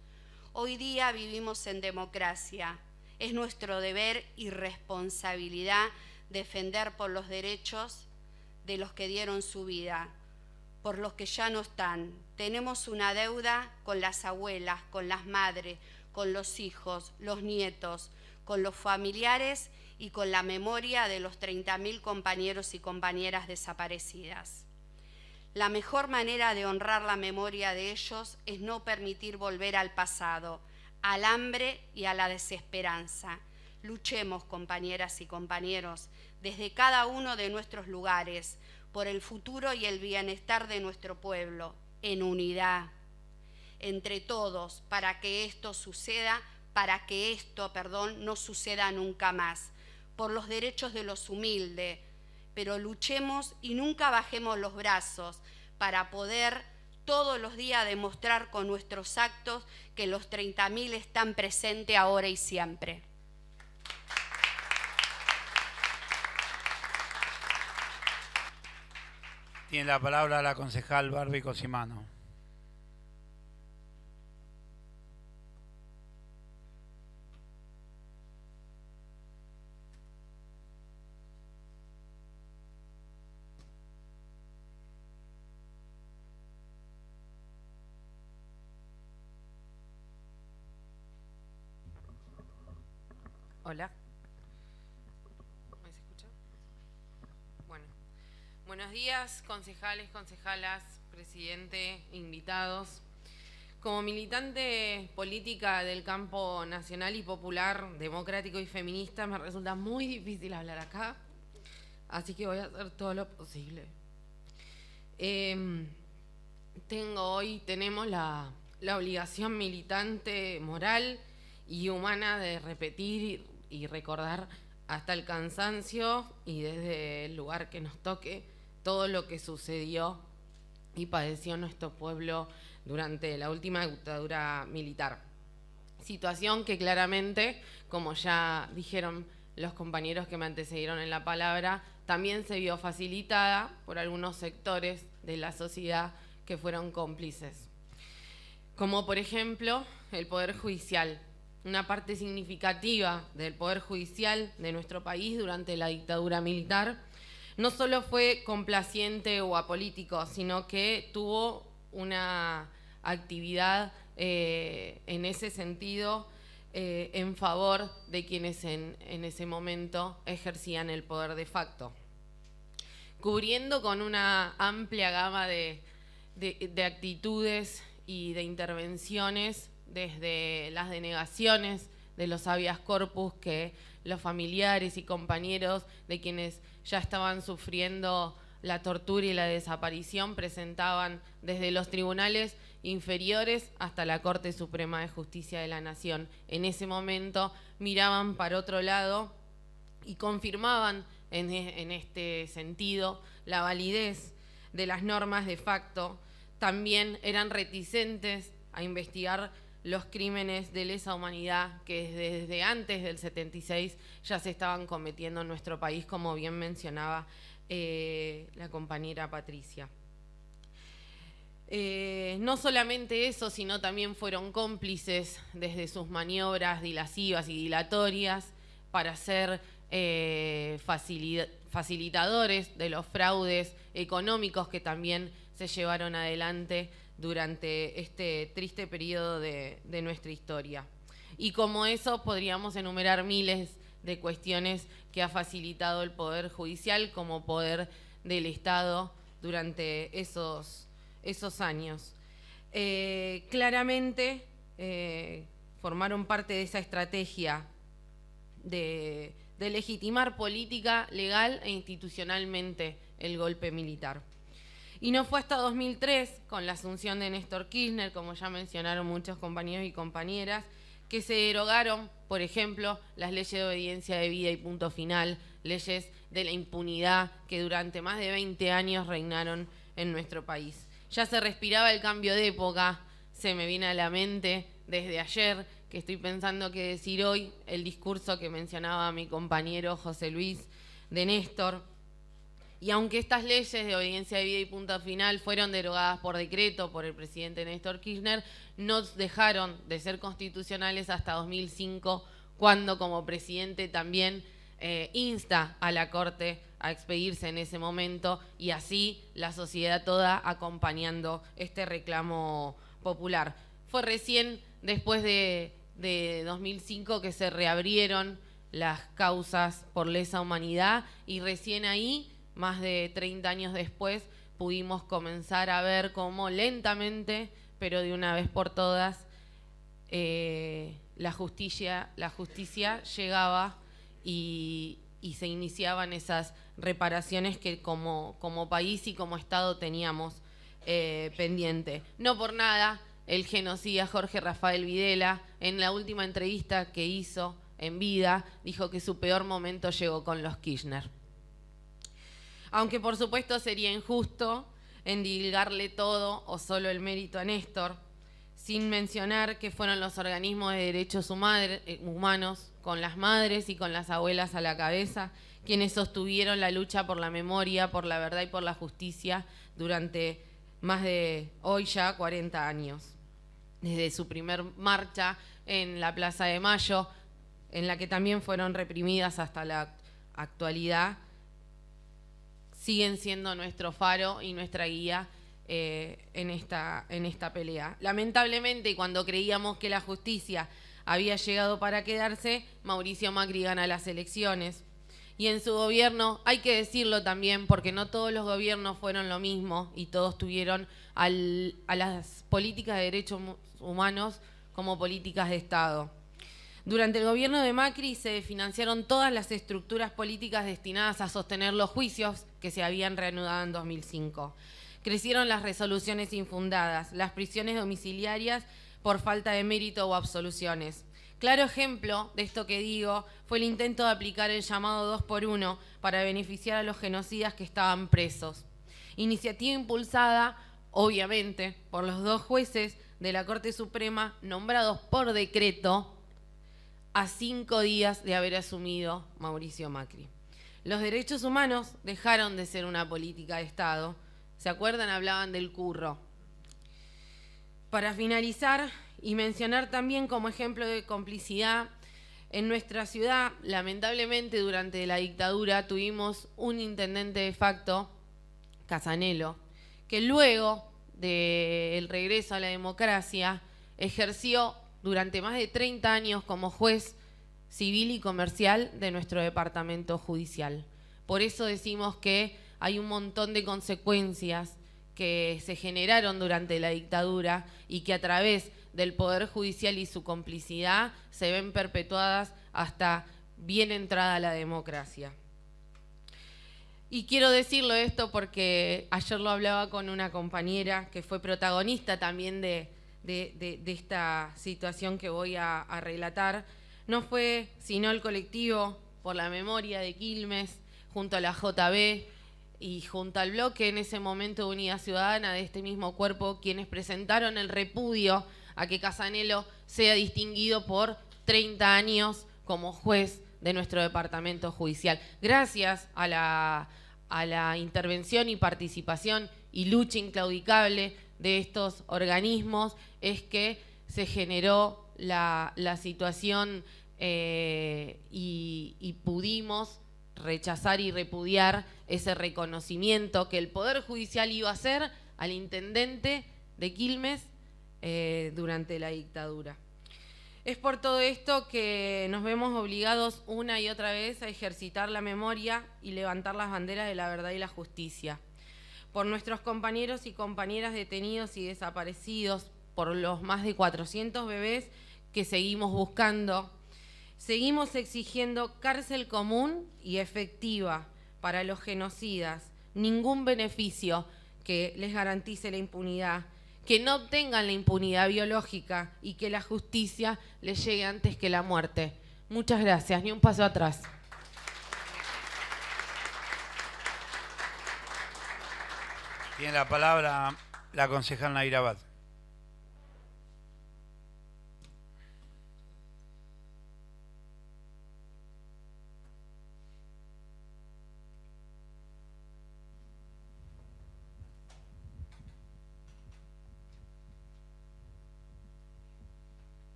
Speaker 7: Hoy día vivimos en democracia. Es nuestro deber y responsabilidad defender por los derechos de los que dieron su vida, por los que ya no están. Tenemos una deuda con las abuelas, con las madres, con los hijos, los nietos, con los familiares y con la memoria de los 30.000 compañeros y compañeras desaparecidas. La mejor manera de honrar la memoria de ellos es no permitir volver al pasado, al hambre y a la desesperanza. Luchemos, compañeras y compañeros, desde cada uno de nuestros lugares, por el futuro y el bienestar de nuestro pueblo, en unidad, entre todos, para que esto no suceda nunca más, por los derechos de los humildes, pero luchemos y nunca bajemos los brazos para poder todos los días demostrar con nuestros actos que los 30.000 están presentes ahora y siempre.
Speaker 1: Tiene la palabra la concejal Barbie Cosimano.
Speaker 8: Hola. ¿Me se escucha? Bueno. Buenos días, concejales, concejalas, presidente, invitados. Como militante política del campo nacional y popular, democrático y feminista, me resulta muy difícil hablar acá, así que voy a hacer todo lo posible. Tenemos la obligación militante, moral y humana de repetir y recordar hasta el cansancio y desde el lugar que nos toque todo lo que sucedió y padeció nuestro pueblo durante la última dictadura militar. Situación que claramente, como ya dijeron los compañeros que me antecedieron en la palabra, también se vio facilitada por algunos sectores de la sociedad que fueron cómplices. Como por ejemplo el Poder Judicial. Una parte significativa del Poder Judicial de nuestro país durante la dictadura militar no solo fue complaciente o apolítico, sino que tuvo una actividad en ese sentido en favor de quienes en ese momento ejercían el poder de facto, cubriendo con una amplia gama de actitudes y de intervenciones, desde las denegaciones de los habeas corpus que los familiares y compañeros de quienes ya estaban sufriendo la tortura y la desaparición presentaban desde los tribunales inferiores hasta la Corte Suprema de Justicia de la Nación. En ese momento miraban para otro lado y confirmaban en este sentido la validez de las normas de facto. También eran reticentes a investigar los crímenes de lesa humanidad que desde antes del 76 ya se estaban cometiendo en nuestro país, como bien mencionaba la compañera Patricia. No solamente eso, sino también fueron cómplices desde sus maniobras dilativas y dilatorias para ser facilitadores de los fraudes económicos que también se llevaron adelante durante este triste periodo de nuestra historia. Y como eso podríamos enumerar miles de cuestiones que ha facilitado el Poder Judicial como poder del Estado durante esos años. Claramente formaron parte de esa estrategia de legitimar política, legal e institucionalmente el golpe militar. Y no fue hasta 2003, con la asunción de Néstor Kirchner, como ya mencionaron muchos compañeros y compañeras, que se derogaron, por ejemplo, las leyes de obediencia debida y punto final, leyes de la impunidad que durante más de 20 años reinaron en nuestro país. Ya se respiraba el cambio de época, se me viene a la mente desde ayer, que estoy pensando qué decir hoy, el discurso que mencionaba mi compañero José Luis de Néstor. Y aunque estas leyes de obediencia debida y punto final fueron derogadas por decreto por el presidente Néstor Kirchner, no dejaron de ser constitucionales hasta 2005, cuando como presidente también insta a la Corte a expedirse en ese momento, y así la sociedad toda acompañando este reclamo popular. Fue recién después de 2005 que se reabrieron las causas por lesa humanidad, y recién ahí, más de 30 años después, pudimos comenzar a ver cómo lentamente, pero de una vez por todas, la justicia llegaba y se iniciaban esas reparaciones que como país y como Estado teníamos pendiente. No por nada, el genocida Jorge Rafael Videla, en la última entrevista que hizo en vida, dijo que su peor momento llegó con los Kirchner. Aunque por supuesto sería injusto endilgarle todo o solo el mérito a Néstor, sin mencionar que fueron los organismos de derechos humanos, con las madres y con las abuelas a la cabeza, quienes sostuvieron la lucha por la memoria, por la verdad y por la justicia durante más de hoy ya 40 años. Desde su primer marcha en la Plaza de Mayo, en la que también fueron reprimidas hasta la actualidad, siguen siendo nuestro faro y nuestra guía en esta pelea. Lamentablemente, cuando creíamos que la justicia había llegado para quedarse, Mauricio Macri gana las elecciones. Y en su gobierno, hay que decirlo también, porque no todos los gobiernos fueron lo mismo y todos tuvieron a las políticas de derechos humanos como políticas de Estado. Durante el gobierno de Macri se financiaron todas las estructuras políticas destinadas a sostener los juicios que se habían reanudado en 2005. Crecieron las resoluciones infundadas, las prisiones domiciliarias por falta de mérito o absoluciones. Claro ejemplo de esto que digo fue el intento de aplicar el llamado 2x1 para beneficiar a los genocidas que estaban presos. Iniciativa impulsada, obviamente, por los 2 jueces de la Corte Suprema nombrados por decreto a 5 días de haber asumido Mauricio Macri. Los derechos humanos dejaron de ser una política de Estado. ¿Se acuerdan? Hablaban del curro. Para finalizar y mencionar también como ejemplo de complicidad, en nuestra ciudad, lamentablemente durante la dictadura, tuvimos un intendente de facto, Casanelo, que luego del regreso a la democracia ejerció durante más de 30 años como juez civil y comercial de nuestro departamento judicial. Por eso decimos que hay un montón de consecuencias que se generaron durante la dictadura y que a través del Poder Judicial y su complicidad se ven perpetuadas hasta bien entrada la democracia. Y quiero decirlo esto porque ayer lo hablaba con una compañera que fue protagonista también de esta situación que voy a relatar. No fue sino el colectivo por la memoria de Quilmes, junto a la JB y junto al bloque en ese momento de Unidad Ciudadana de este mismo cuerpo, quienes presentaron el repudio a que Casanelo sea distinguido por 30 años como juez de nuestro departamento judicial. Gracias a la intervención y participación y lucha inclaudicable de estos organismos es que se generó la situación y pudimos rechazar y repudiar ese reconocimiento que el Poder Judicial iba a hacer al intendente de Quilmes durante la dictadura. Es por todo esto que nos vemos obligados una y otra vez a ejercitar la memoria y levantar las banderas de la verdad y la justicia. Por nuestros compañeros y compañeras detenidos y desaparecidos, por los más de 400 bebés que seguimos buscando. Seguimos exigiendo cárcel común y efectiva para los genocidas, ningún beneficio, que les garantice la impunidad, que no obtengan la impunidad biológica y que la justicia les llegue antes que la muerte. Muchas gracias, ni un paso atrás.
Speaker 1: Tiene la palabra la concejal Naira Abad.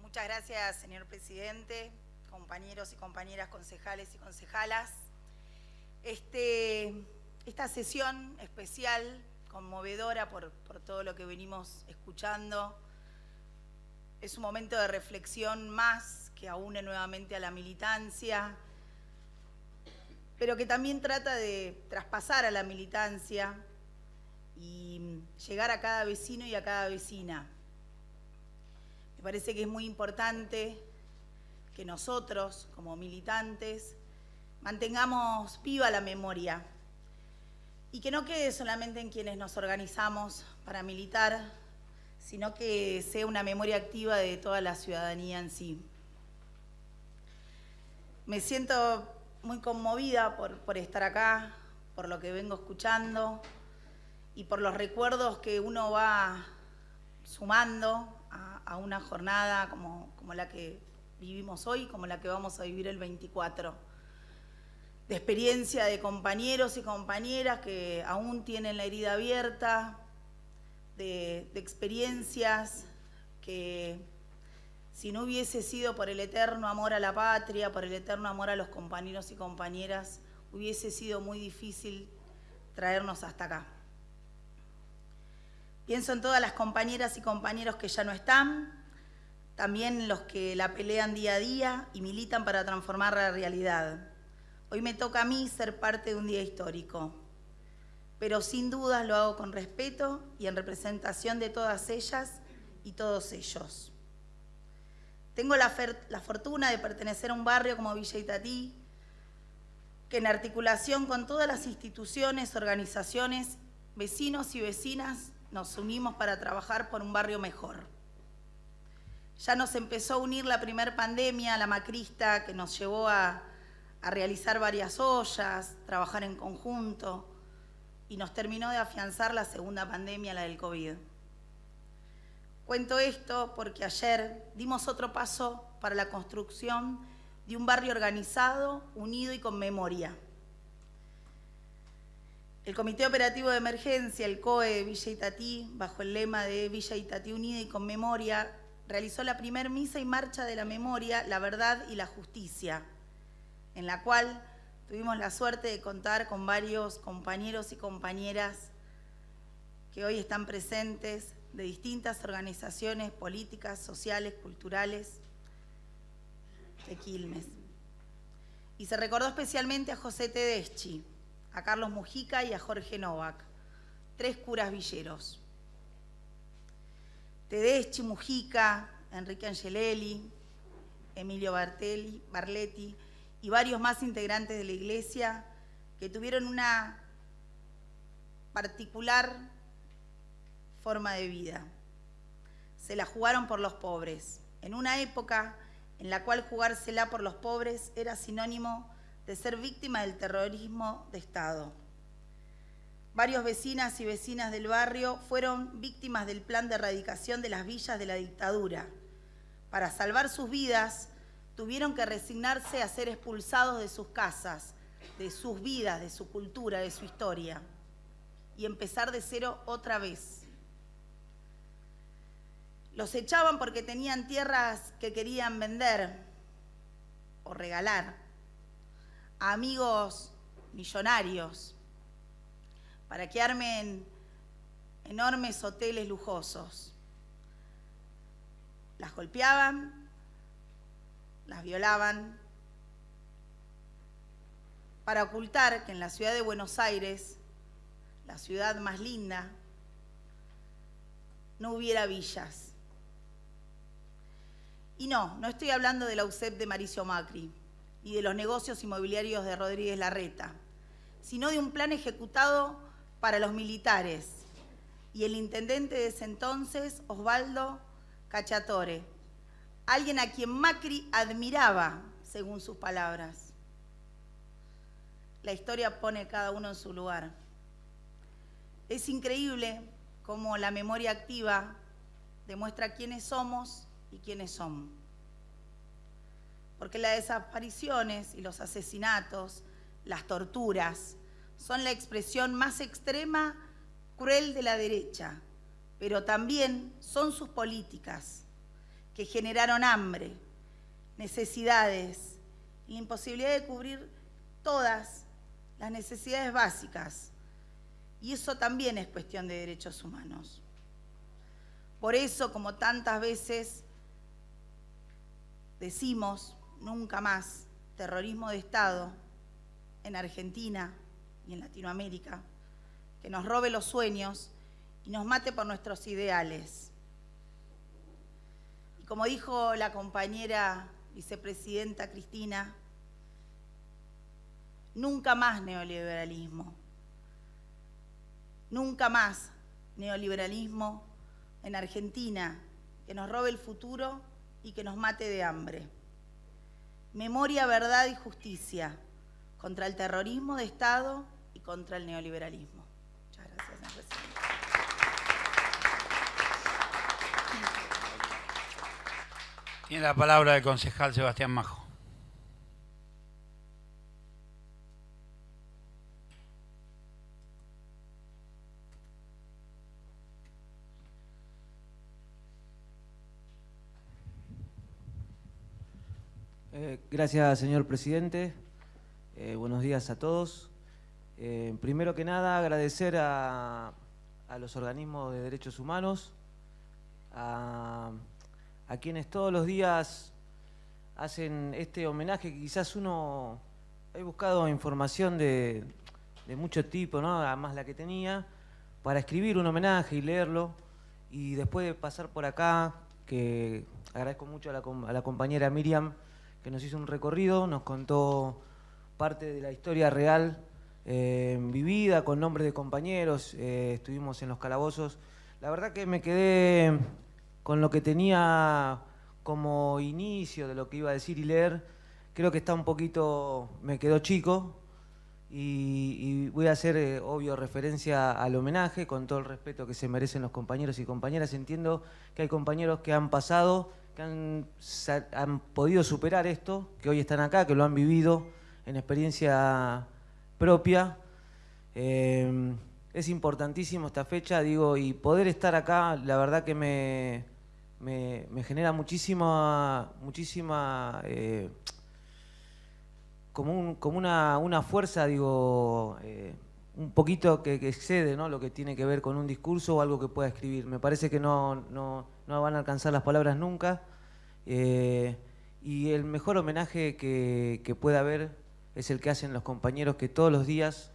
Speaker 9: Muchas gracias, señor presidente, compañeros y compañeras concejales y concejalas. Esta sesión especial, conmovedora por todo lo que venimos escuchando, es un momento de reflexión más que aúne nuevamente a la militancia, pero que también trata de traspasar a la militancia y llegar a cada vecino y a cada vecina. Me parece que es muy importante que nosotros, como militantes, mantengamos viva la memoria y que no quede solamente en quienes nos organizamos para militar, sino que sea una memoria activa de toda la ciudadanía en sí. Me siento muy conmovida por estar acá, por lo que vengo escuchando y por los recuerdos que uno va sumando a una jornada como la que vivimos hoy, como la que vamos a vivir el 24. De experiencia de compañeros y compañeras que aún tienen la herida abierta, de experiencias que si no hubiese sido por el eterno amor a la patria, por el eterno amor a los compañeros y compañeras, hubiese sido muy difícil traernos hasta acá. Pienso en todas las compañeras y compañeros que ya no están, también los que la pelean día a día y militan para transformar la realidad. Hoy me toca a mí ser parte de un día histórico, pero sin dudas lo hago con respeto y en representación de todas ellas y todos ellos. Tengo la fortuna de pertenecer a un barrio como Villa Itatí, que en articulación con todas las instituciones, organizaciones, vecinos y vecinas, nos unimos para trabajar por un barrio mejor. Ya nos empezó a unir la primer pandemia, la macrista, que nos llevó a realizar varias ollas, trabajar en conjunto, y nos terminó de afianzar la segunda pandemia, la del COVID. Cuento esto porque ayer dimos otro paso para la construcción de un barrio organizado, unido y con memoria. El Comité Operativo de Emergencia, el COE de Villa Itatí, bajo el lema de Villa Itatí Unida y con Memoria, realizó la primer misa y marcha de la memoria, la verdad y la justicia, en la cual tuvimos la suerte de contar con varios compañeros y compañeras que hoy están presentes de distintas organizaciones políticas, sociales, culturales de Quilmes. Y se recordó especialmente a José Tedeschi, a Carlos Mujica y a Jorge Novak, 3 curas villeros. Tedeschi, Mujica, Enrique Angelelli, Emilio Barletti y varios más integrantes de la Iglesia que tuvieron una particular forma de vida. Se la jugaron por los pobres, en una época en la cual jugársela por los pobres era sinónimo de ser víctima del terrorismo de Estado. Varios vecinas y vecinas del barrio fueron víctimas del plan de erradicación de las villas de la dictadura. Para salvar sus vidas, tuvieron que resignarse a ser expulsados de sus casas, de sus vidas, de su cultura, de su historia, y empezar de cero otra vez. Los echaban porque tenían tierras que querían vender o regalar a amigos millonarios para que armen enormes hoteles lujosos. Las golpeaban, las violaban, para ocultar que en la ciudad de Buenos Aires, la ciudad más linda, no hubiera villas. Y no estoy hablando de la UCEP de Mauricio Macri, ni de los negocios inmobiliarios de Rodríguez Larreta, sino de un plan ejecutado para los militares y el intendente de ese entonces, Osvaldo Cacciatore, alguien a quien Macri admiraba, según sus palabras. La historia pone cada uno en su lugar. Es increíble cómo la memoria activa demuestra quiénes somos y quiénes son. Porque las desapariciones y los asesinatos, las torturas, son la expresión más extrema, cruel de la derecha, pero también son sus políticas, que generaron hambre, necesidades y la imposibilidad de cubrir todas las necesidades básicas. Y eso también es cuestión de derechos humanos. Por eso, como tantas veces decimos, nunca más terrorismo de Estado en Argentina y en Latinoamérica, que nos robe los sueños y nos mate por nuestros ideales. Y como dijo la compañera vicepresidenta Cristina, nunca más neoliberalismo. Nunca más neoliberalismo en Argentina, que nos robe el futuro y que nos mate de hambre. Memoria, verdad y justicia contra el terrorismo de Estado y contra el neoliberalismo. Muchas gracias, señor presidente.
Speaker 1: Tiene la palabra el concejal Sebastián Majo.
Speaker 10: Gracias, señor presidente. Buenos días a todos. Primero que nada, agradecer a los organismos de derechos humanos, a quienes todos los días hacen este homenaje, que quizás uno he buscado información de mucho tipo, ¿no? Además la que tenía, para escribir un homenaje y leerlo, y después de pasar por acá, que agradezco mucho a la compañera Miriam, que nos hizo un recorrido, nos contó parte de la historia real vivida, con nombres de compañeros, estuvimos en los calabozos. La verdad que me quedé con lo que tenía como inicio de lo que iba a decir y leer. Creo que está un poquito, me quedó chico, y voy a hacer, obvio, referencia al homenaje, con todo el respeto que se merecen los compañeros y compañeras. Entiendo que hay compañeros que han pasado, que han podido superar esto, que hoy están acá, que lo han vivido en experiencia propia. Es importantísimo esta fecha, digo, y poder estar acá, la verdad que me genera muchísima como una fuerza, digo, un poquito que excede, ¿no?, lo que tiene que ver con un discurso o algo que pueda escribir. Me parece que no van a alcanzar las palabras nunca, y el mejor homenaje que pueda haber es el que hacen los compañeros que todos los días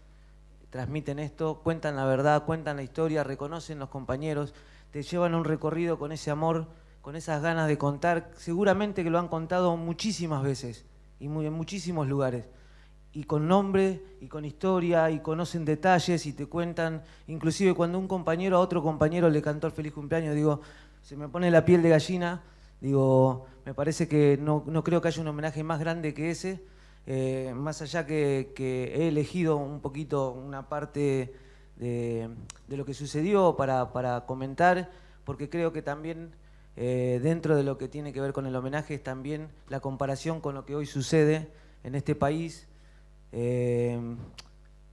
Speaker 10: transmiten esto, cuentan la verdad, cuentan la historia, reconocen los compañeros, te llevan a un recorrido con ese amor, con esas ganas de contar. Seguramente que lo han contado muchísimas veces y en muchísimos lugares, y con nombre y con historia, y conocen detalles y te cuentan. Inclusive cuando un compañero a otro compañero le cantó el feliz cumpleaños, digo, se me pone la piel de gallina. Digo, me parece que no creo que haya un homenaje más grande que ese, más allá que he elegido un poquito una parte de lo que sucedió para comentar, porque creo que también dentro de lo que tiene que ver con el homenaje es también la comparación con lo que hoy sucede en este país.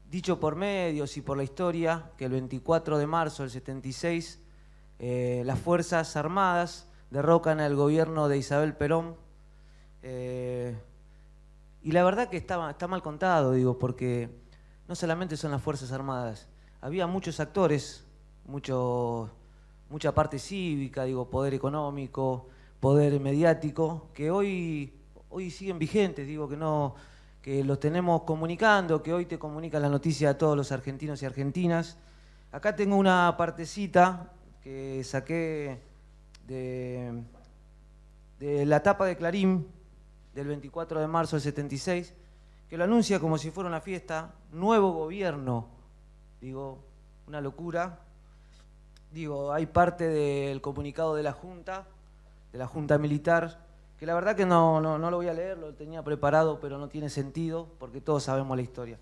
Speaker 10: Dicho por medios y por la historia, que el 24 de marzo del 76 las Fuerzas Armadas derrocan al gobierno de Isabel Perón, y la verdad que está mal contado, digo, porque no solamente son las Fuerzas Armadas, había muchos actores, mucha parte cívica, digo, poder económico, poder mediático, que hoy siguen vigentes, digo, que los tenemos comunicando, que hoy te comunican la noticia a todos los argentinos y argentinas. Acá tengo una partecita que saqué de la tapa de Clarín del 24 de marzo del 76, que lo anuncia como si fuera una fiesta, nuevo gobierno, digo, una locura. Digo, hay parte del comunicado de la Junta Militar, que la verdad que no lo voy a leer, lo tenía preparado, pero no tiene sentido, porque todos sabemos la historia.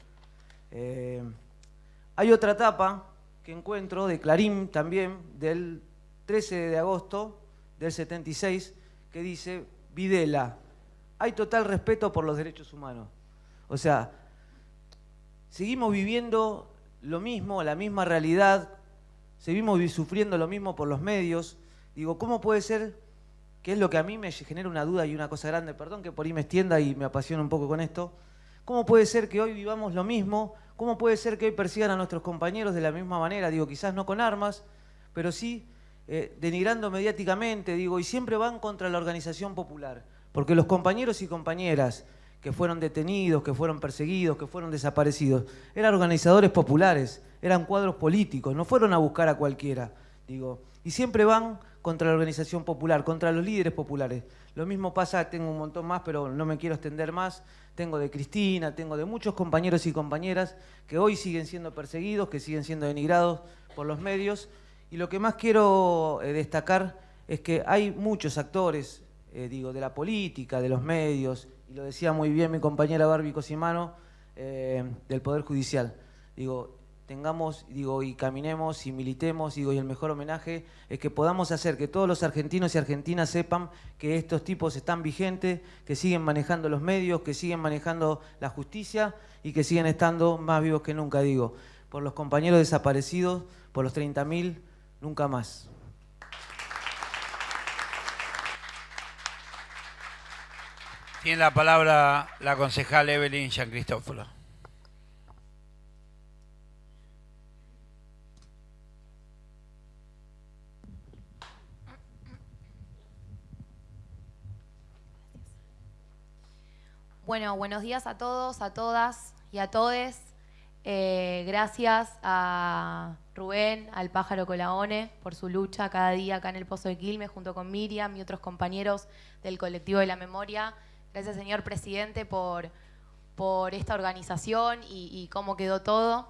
Speaker 10: Hay otra tapa que encuentro de Clarín también, del 13 de agosto del 76, que dice: Videla, hay total respeto por los derechos humanos. O sea, seguimos viviendo lo mismo, la misma realidad, seguimos sufriendo lo mismo por los medios. Digo, ¿cómo puede ser, que es lo que a mí me genera una duda y una cosa grande, perdón que por ahí me extienda y me apasiona un poco con esto, cómo puede ser que hoy vivamos lo mismo? ¿Cómo puede ser que hoy persigan a nuestros compañeros de la misma manera? Digo, quizás no con armas, pero sí denigrando mediáticamente, digo, y siempre van contra la organización popular, porque los compañeros y compañeras que fueron detenidos, que fueron perseguidos, que fueron desaparecidos, eran organizadores populares, eran cuadros políticos, no fueron a buscar a cualquiera, digo, y siempre van contra la organización popular, contra los líderes populares. Lo mismo pasa, tengo un montón más, pero no me quiero extender más, tengo de Cristina, tengo de muchos compañeros y compañeras que hoy siguen siendo perseguidos, que siguen siendo denigrados por los medios, y lo que más quiero destacar es que hay muchos actores, digo, de la política, de los medios, y lo decía muy bien mi compañera Barbie Cosimano, del Poder Judicial. Digo, tengamos, digo, y caminemos y militemos, digo, y el mejor homenaje es que podamos hacer que todos los argentinos y argentinas sepan que estos tipos están vigentes, que siguen manejando los medios, que siguen manejando la justicia y que siguen estando más vivos que nunca, digo. Por los compañeros desaparecidos, por los 30.000, nunca más.
Speaker 1: Tiene la palabra la concejal Evelyn Giancristófolo.
Speaker 11: Bueno, buenos días a todos, a todas y a todes. Gracias a Rubén, al Pájaro Colaone, por su lucha cada día acá en el Pozo de Quilmes, junto con Miriam y otros compañeros del Colectivo de la Memoria. Gracias, señor presidente, por esta organización y cómo quedó todo.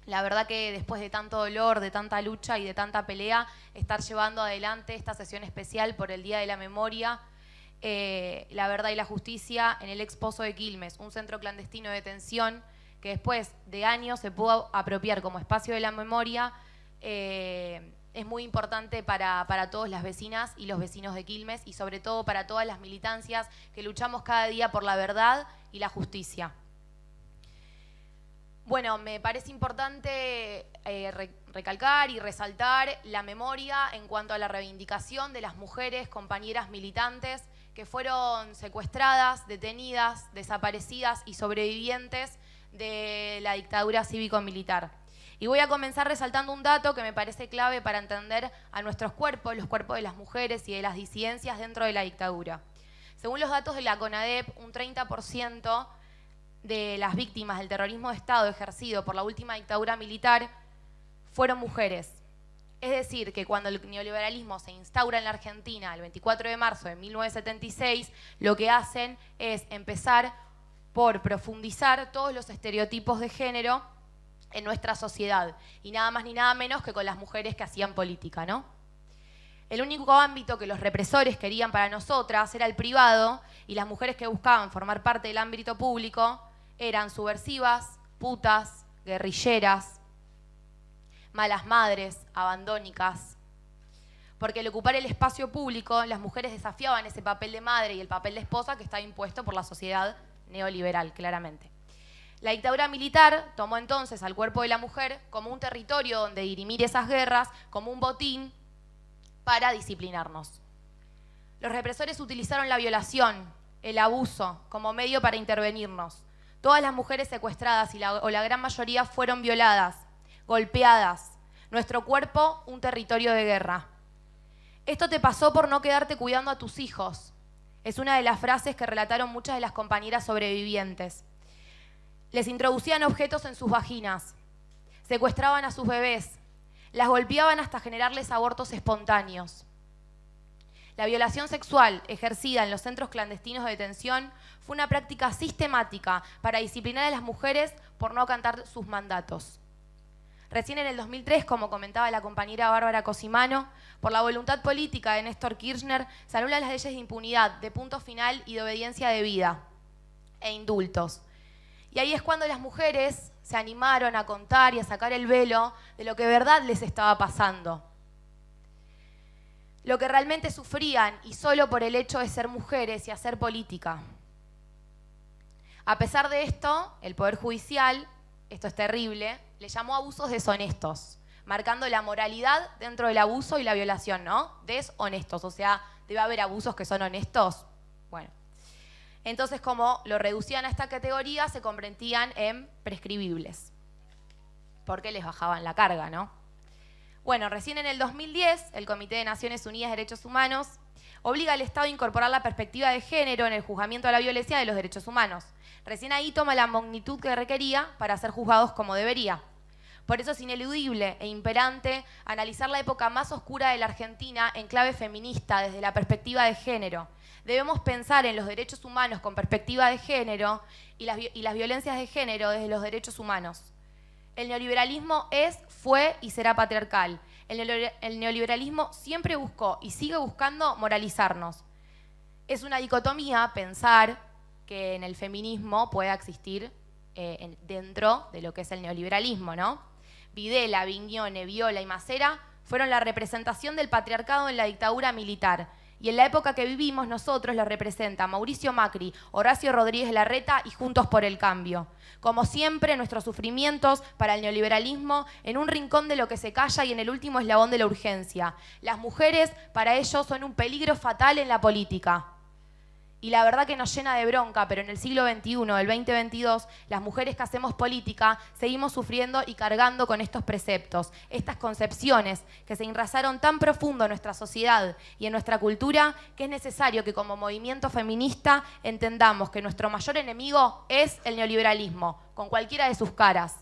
Speaker 11: La verdad que después de tanto dolor, de tanta lucha y de tanta pelea, estar llevando adelante esta sesión especial por el Día de la Memoria, la verdad y la justicia en el ex Pozo de Quilmes, un centro clandestino de detención que después de años se pudo apropiar como espacio de la memoria, es muy importante para todas las vecinas y los vecinos de Quilmes y sobre todo para todas las militancias que luchamos cada día por la verdad y la justicia. Bueno, me parece importante recalcar y resaltar la memoria en cuanto a la reivindicación de las mujeres, compañeras militantes que fueron secuestradas, detenidas, desaparecidas y sobrevivientes de la dictadura cívico-militar. Y voy a comenzar resaltando un dato que me parece clave para entender a nuestros cuerpos, los cuerpos de las mujeres y de las disidencias dentro de la dictadura. Según los datos de la CONADEP, un 30% de las víctimas del terrorismo de Estado ejercido por la última dictadura militar fueron mujeres. Es decir, que cuando el neoliberalismo se instaura en la Argentina el 24 de marzo de 1976, lo que hacen es empezar por profundizar todos los estereotipos de género en nuestra sociedad, y nada más ni nada menos que con las mujeres que hacían política, ¿no? El único ámbito que los represores querían para nosotras era el privado, y las mujeres que buscaban formar parte del ámbito público eran subversivas, putas, guerrilleras, malas madres, abandónicas. Porque al ocupar el espacio público, las mujeres desafiaban ese papel de madre y el papel de esposa que estaba impuesto por la sociedad neoliberal, claramente. La dictadura militar tomó entonces al cuerpo de la mujer como un territorio donde dirimir esas guerras, como un botín para disciplinarnos. Los represores utilizaron la violación, el abuso, como medio para intervenirnos. Todas las mujeres secuestradas o la gran mayoría fueron violadas, golpeadas. Nuestro cuerpo, un territorio de guerra. Esto te pasó por no quedarte cuidando a tus hijos. Es una de las frases que relataron muchas de las compañeras sobrevivientes. Les introducían objetos en sus vaginas, secuestraban a sus bebés, las golpeaban hasta generarles abortos espontáneos. La violación sexual ejercida en los centros clandestinos de detención fue una práctica sistemática para disciplinar a las mujeres por no acatar sus mandatos. Recién en el 2003, como comentaba la compañera Bárbara Cosimano, por la voluntad política de Néstor Kirchner, se anulan las leyes de impunidad, de punto final y de obediencia debida, e indultos. Y ahí es cuando las mujeres se animaron a contar y a sacar el velo de lo que de verdad les estaba pasando. Lo que realmente sufrían, y solo por el hecho de ser mujeres y hacer política. A pesar de esto, el Poder Judicial, esto es terrible, le llamó abusos deshonestos, marcando la moralidad dentro del abuso y la violación, ¿no? Deshonestos, o sea, debe haber abusos que son honestos. Bueno, entonces como lo reducían a esta categoría, se convertían en prescribibles, porque les bajaban la carga, ¿no? Bueno, recién en el 2010, el Comité de Naciones Unidas de Derechos Humanos obliga al Estado a incorporar la perspectiva de género en el juzgamiento de la violencia de los derechos humanos. Recién ahí toma la magnitud que requería para ser juzgados como debería. Por eso es ineludible e imperante analizar la época más oscura de la Argentina en clave feminista desde la perspectiva de género. Debemos pensar en los derechos humanos con perspectiva de género y las violencias de género desde los derechos humanos. El neoliberalismo es, fue y será patriarcal. El neoliberalismo siempre buscó y sigue buscando moralizarnos. Es una dicotomía pensar que en el feminismo pueda existir dentro de lo que es el neoliberalismo, ¿no? Videla, Vignone, Viola y Macera fueron la representación del patriarcado en la dictadura militar. Y en la época que vivimos nosotros los representa Mauricio Macri, Horacio Rodríguez Larreta y Juntos por el Cambio. Como siempre, nuestros sufrimientos para el neoliberalismo en un rincón de lo que se calla y en el último eslabón de la urgencia. Las mujeres, para ellos, son un peligro fatal en la política. Y la verdad que nos llena de bronca, pero en el siglo XXI, el 2022, las mujeres que hacemos política seguimos sufriendo y cargando con estos preceptos, estas concepciones que se enraizaron tan profundo en nuestra sociedad y en nuestra cultura que es necesario que como movimiento feminista entendamos que nuestro mayor enemigo es el neoliberalismo, con cualquiera de sus caras.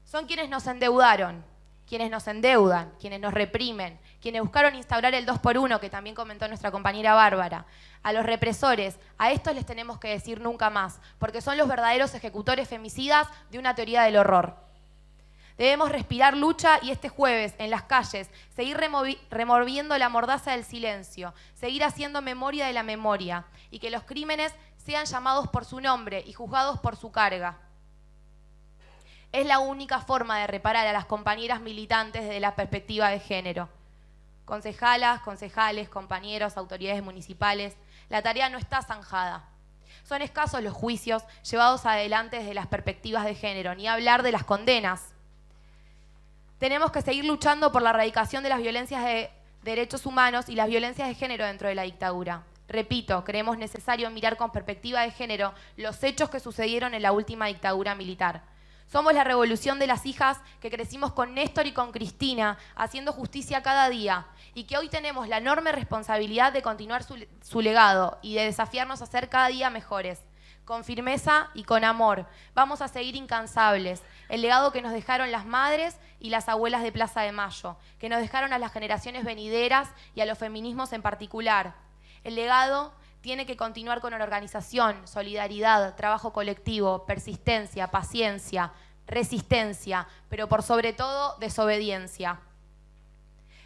Speaker 11: Son quienes nos endeudaron, quienes nos endeudan, quienes nos reprimen, quienes buscaron instaurar el 2x1, que también comentó nuestra compañera Bárbara. A los represores, a estos les tenemos que decir nunca más, porque son los verdaderos ejecutores femicidas de una teoría del horror. Debemos respirar lucha y este jueves, en las calles, seguir removiendo la mordaza del silencio, seguir haciendo memoria de la memoria, y que los crímenes sean llamados por su nombre y juzgados por su carga. Es la única forma de reparar a las compañeras militantes desde la perspectiva de género. Concejalas, concejales, compañeros, autoridades municipales, la tarea no está zanjada. Son escasos los juicios llevados adelante desde las perspectivas de género, ni hablar de las condenas. Tenemos que seguir luchando por la erradicación de las violencias de derechos humanos y las violencias de género dentro de la dictadura. Repito, creemos necesario mirar con perspectiva de género los hechos que sucedieron en la última dictadura militar. Somos la revolución de las hijas que crecimos con Néstor y con Cristina, haciendo justicia cada día, y que hoy tenemos la enorme responsabilidad de continuar su legado y de desafiarnos a ser cada día mejores. Con firmeza y con amor, vamos a seguir incansables. El legado que nos dejaron las madres y las abuelas de Plaza de Mayo, que nos dejaron a las generaciones venideras y a los feminismos en particular. El legado tiene que continuar con organización, solidaridad, trabajo colectivo, persistencia, paciencia, resistencia, pero por sobre todo desobediencia.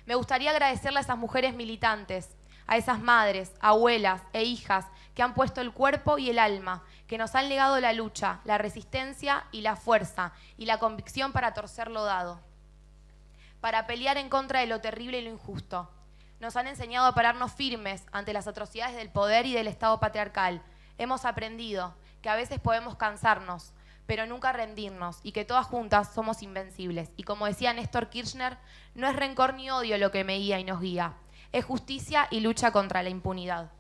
Speaker 11: Me gustaría agradecerle a esas mujeres militantes, a esas madres, abuelas e hijas que han puesto el cuerpo y el alma, que nos han legado la lucha, la resistencia y la fuerza y la convicción para torcer lo dado, para pelear en contra de lo terrible y lo injusto. Nos han enseñado a pararnos firmes ante las atrocidades del poder y del Estado patriarcal. Hemos aprendido que a veces podemos cansarnos, pero nunca rendirnos, y que todas juntas somos invencibles. Y como decía Néstor Kirchner, no es rencor ni odio lo que me guía y nos guía, es justicia y lucha contra la impunidad.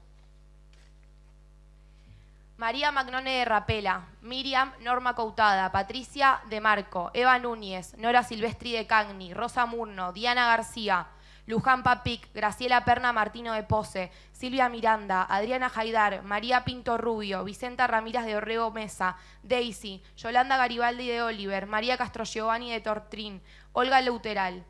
Speaker 11: María Magnone de Rapela, Miriam Norma Coutada, Patricia de Marco, Eva Núñez, Nora Silvestri de Cagni, Rosa Murno, Diana García, Luján Papic, Graciela Perna Martino de Pose, Silvia Miranda, Adriana Jaidar, María Pinto Rubio, Vicenta Ramírez de Orrego Mesa, Daisy, Yolanda Garibaldi de Oliver, María Castro Giovanni de Tortrín, Olga Leuteral,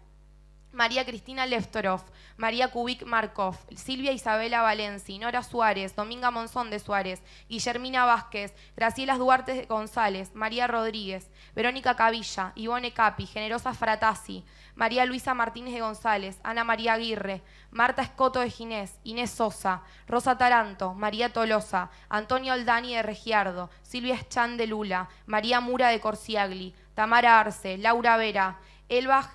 Speaker 11: María Cristina Leftorov, María Kubik Markov, Silvia Isabela Valenci, Nora Suárez, Dominga Monzón de Suárez, Guillermina Vázquez, Graciela Duarte González, María Rodríguez, Verónica Cavilla, Ivone Capi, Generosa Fratasi, María Luisa Martínez de González, Ana María Aguirre, Marta Escoto de Ginés, Inés Sosa, Rosa Taranto, María Tolosa, Antonio Aldani de Regiardo, Silvia Eschán de Lula, María Mura de Corsiagli, Tamara Arce, Laura Vera, Elba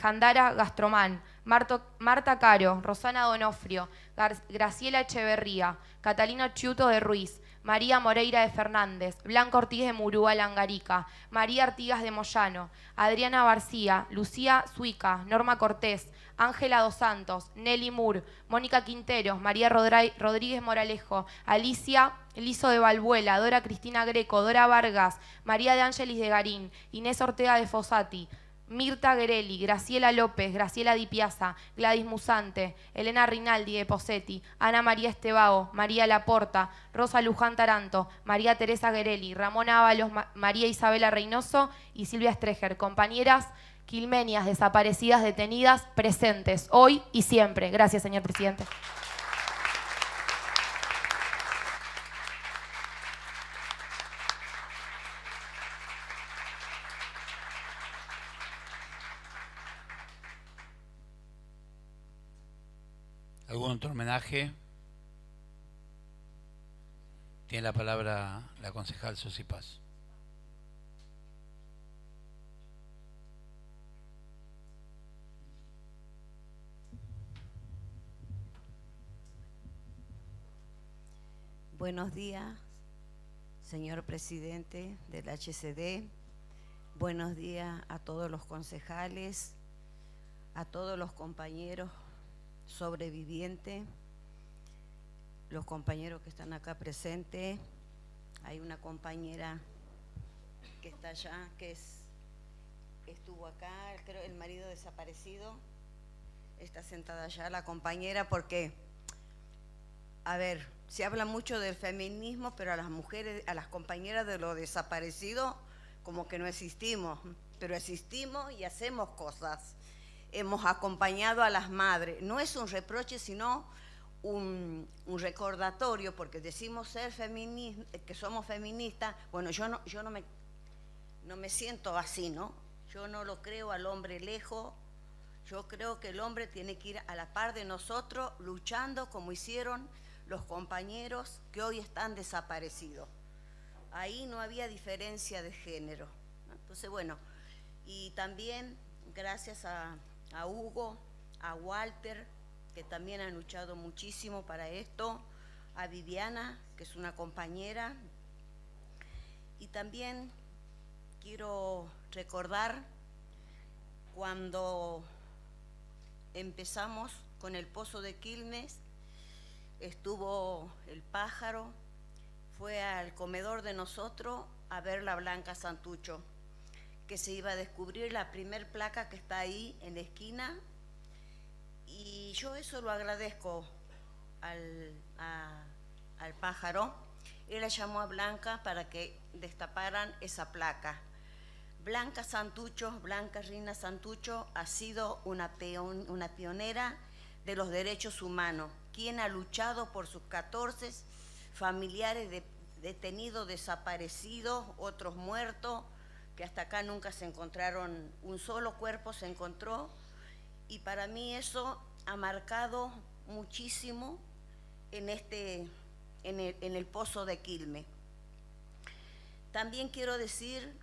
Speaker 11: Jandara Gastromán, Marta Caro, Rosana Donofrio, Graciela Echeverría, Catalina Chiuto de Ruiz, María Moreira de Fernández, Blanca Ortiz de Murúa Langarica, María Artigas de Moyano, Adriana García, Lucía Suica, Norma Cortés, Ángela Dos Santos, Nelly Moore, Mónica Quinteros, María Rodríguez Moralejo, Alicia Lizo de Balbuela, Dora Cristina Greco, Dora Vargas, María de Ángelis de Garín, Inés Ortega de Fossati, Mirta Guerelli, Graciela López, Graciela Di Piazza, Gladys Musante, Elena Rinaldi de Posetti, Ana María Estebao, María Laporta, Rosa Luján Taranto, María Teresa Guerelli, Ramón Ábalos, María Isabela Reynoso y Silvia Streger, compañeras quilmenias desaparecidas, detenidas, presentes, hoy y siempre. Gracias, señor presidente.
Speaker 1: ¿Algún otro homenaje? Tiene la palabra la concejal Susi Paz.
Speaker 12: Buenos días, señor presidente del HCD. Buenos días a todos los concejales, a todos los compañeros sobrevivientes, los compañeros que están acá presentes. Hay una compañera que está allá, que estuvo acá, creo el marido desaparecido, está sentada allá la compañera, porque, a ver, se habla mucho del feminismo, pero a las mujeres, a las compañeras de los desaparecidos, como que no existimos, pero existimos y hacemos cosas. Hemos acompañado a las madres. No es un reproche, sino un recordatorio, porque decimos ser que somos feministas. Bueno, yo no me siento así, ¿no? Yo no lo creo al hombre lejos. Yo creo que el hombre tiene que ir a la par de nosotros, luchando como hicieron los compañeros que hoy están desaparecidos. Ahí no había diferencia de género, ¿no? Entonces, bueno, y también gracias a Hugo, a Walter, que también han luchado muchísimo para esto, a Viviana, que es una compañera, y también quiero recordar cuando empezamos con el Pozo de Quilmes, estuvo el Pájaro, fue al comedor de nosotros a ver la Blanca Santucho, que se iba a descubrir la primer placa que está ahí en la esquina, y yo eso lo agradezco al Pájaro. Él la llamó a Blanca para que destaparan esa placa. Blanca Santucho, Blanca Rina Santucho, ha sido una pionera de los derechos humanos, quien ha luchado por sus 14 familiares detenidos, desaparecidos, otros muertos, que hasta acá nunca se encontraron, un solo cuerpo se encontró, y para mí eso ha marcado muchísimo en el Pozo de Quilmes. También quiero decir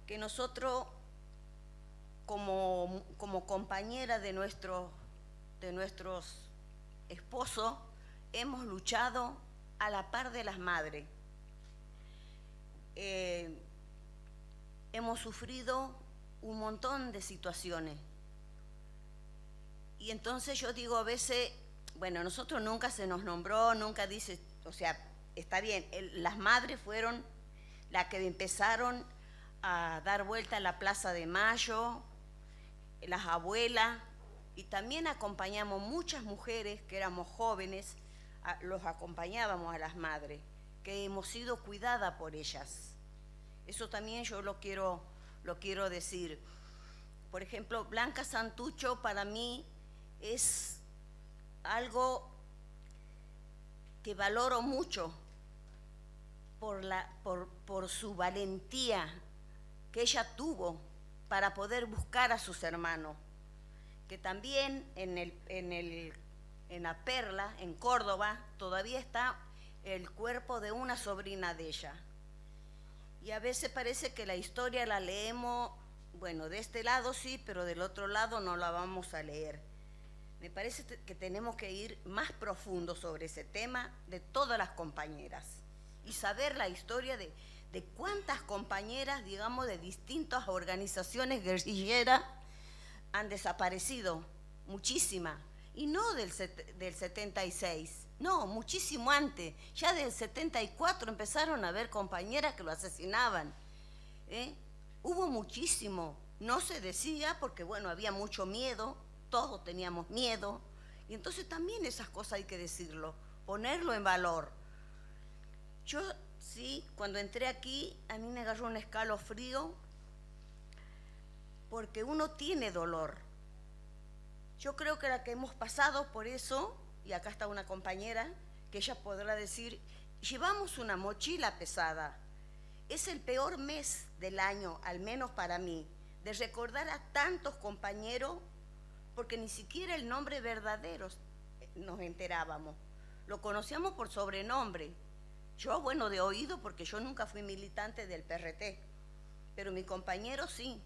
Speaker 12: que nosotros, como compañera de nuestros esposos, hemos luchado a la par de las madres. Hemos sufrido un montón de situaciones. Y entonces yo digo a veces, bueno, nosotros nunca se nos nombró, nunca dice, o sea, está bien, las madres fueron las que empezaron a dar vuelta a la Plaza de Mayo, las abuelas, y también acompañamos muchas mujeres que éramos jóvenes, los acompañábamos a las madres, que hemos sido cuidadas por ellas. Eso también yo lo quiero decir. Por ejemplo, Blanca Santucho para mí es algo que valoro mucho por su valentía que ella tuvo para poder buscar a sus hermanos, que también en La Perla, en Córdoba, todavía está el cuerpo de una sobrina de ella. Y a veces parece que la historia la leemos, bueno, de este lado sí, pero del otro lado no la vamos a leer. Me parece que tenemos que ir más profundo sobre ese tema de todas las compañeras y saber la historia de cuántas compañeras, digamos, de distintas organizaciones guerrilleras han desaparecido, muchísimas, y no del 76, no, muchísimo antes, ya del 74 empezaron a haber compañeras que lo asesinaban, hubo muchísimo, no se decía porque, bueno, había mucho miedo, todos teníamos miedo, y entonces también esas cosas hay que decirlo, ponerlo en valor. Yo, sí, cuando entré aquí, a mí me agarró un escalofrío, porque uno tiene dolor. Yo creo que la que hemos pasado por eso, y acá está una compañera, que ella podrá decir, llevamos una mochila pesada. Es el peor mes del año, al menos para mí, de recordar a tantos compañeros, porque ni siquiera el nombre verdadero nos enterábamos. Lo conocíamos por sobrenombre. Yo, bueno, de oído, porque yo nunca fui militante del PRT, pero mi compañero sí.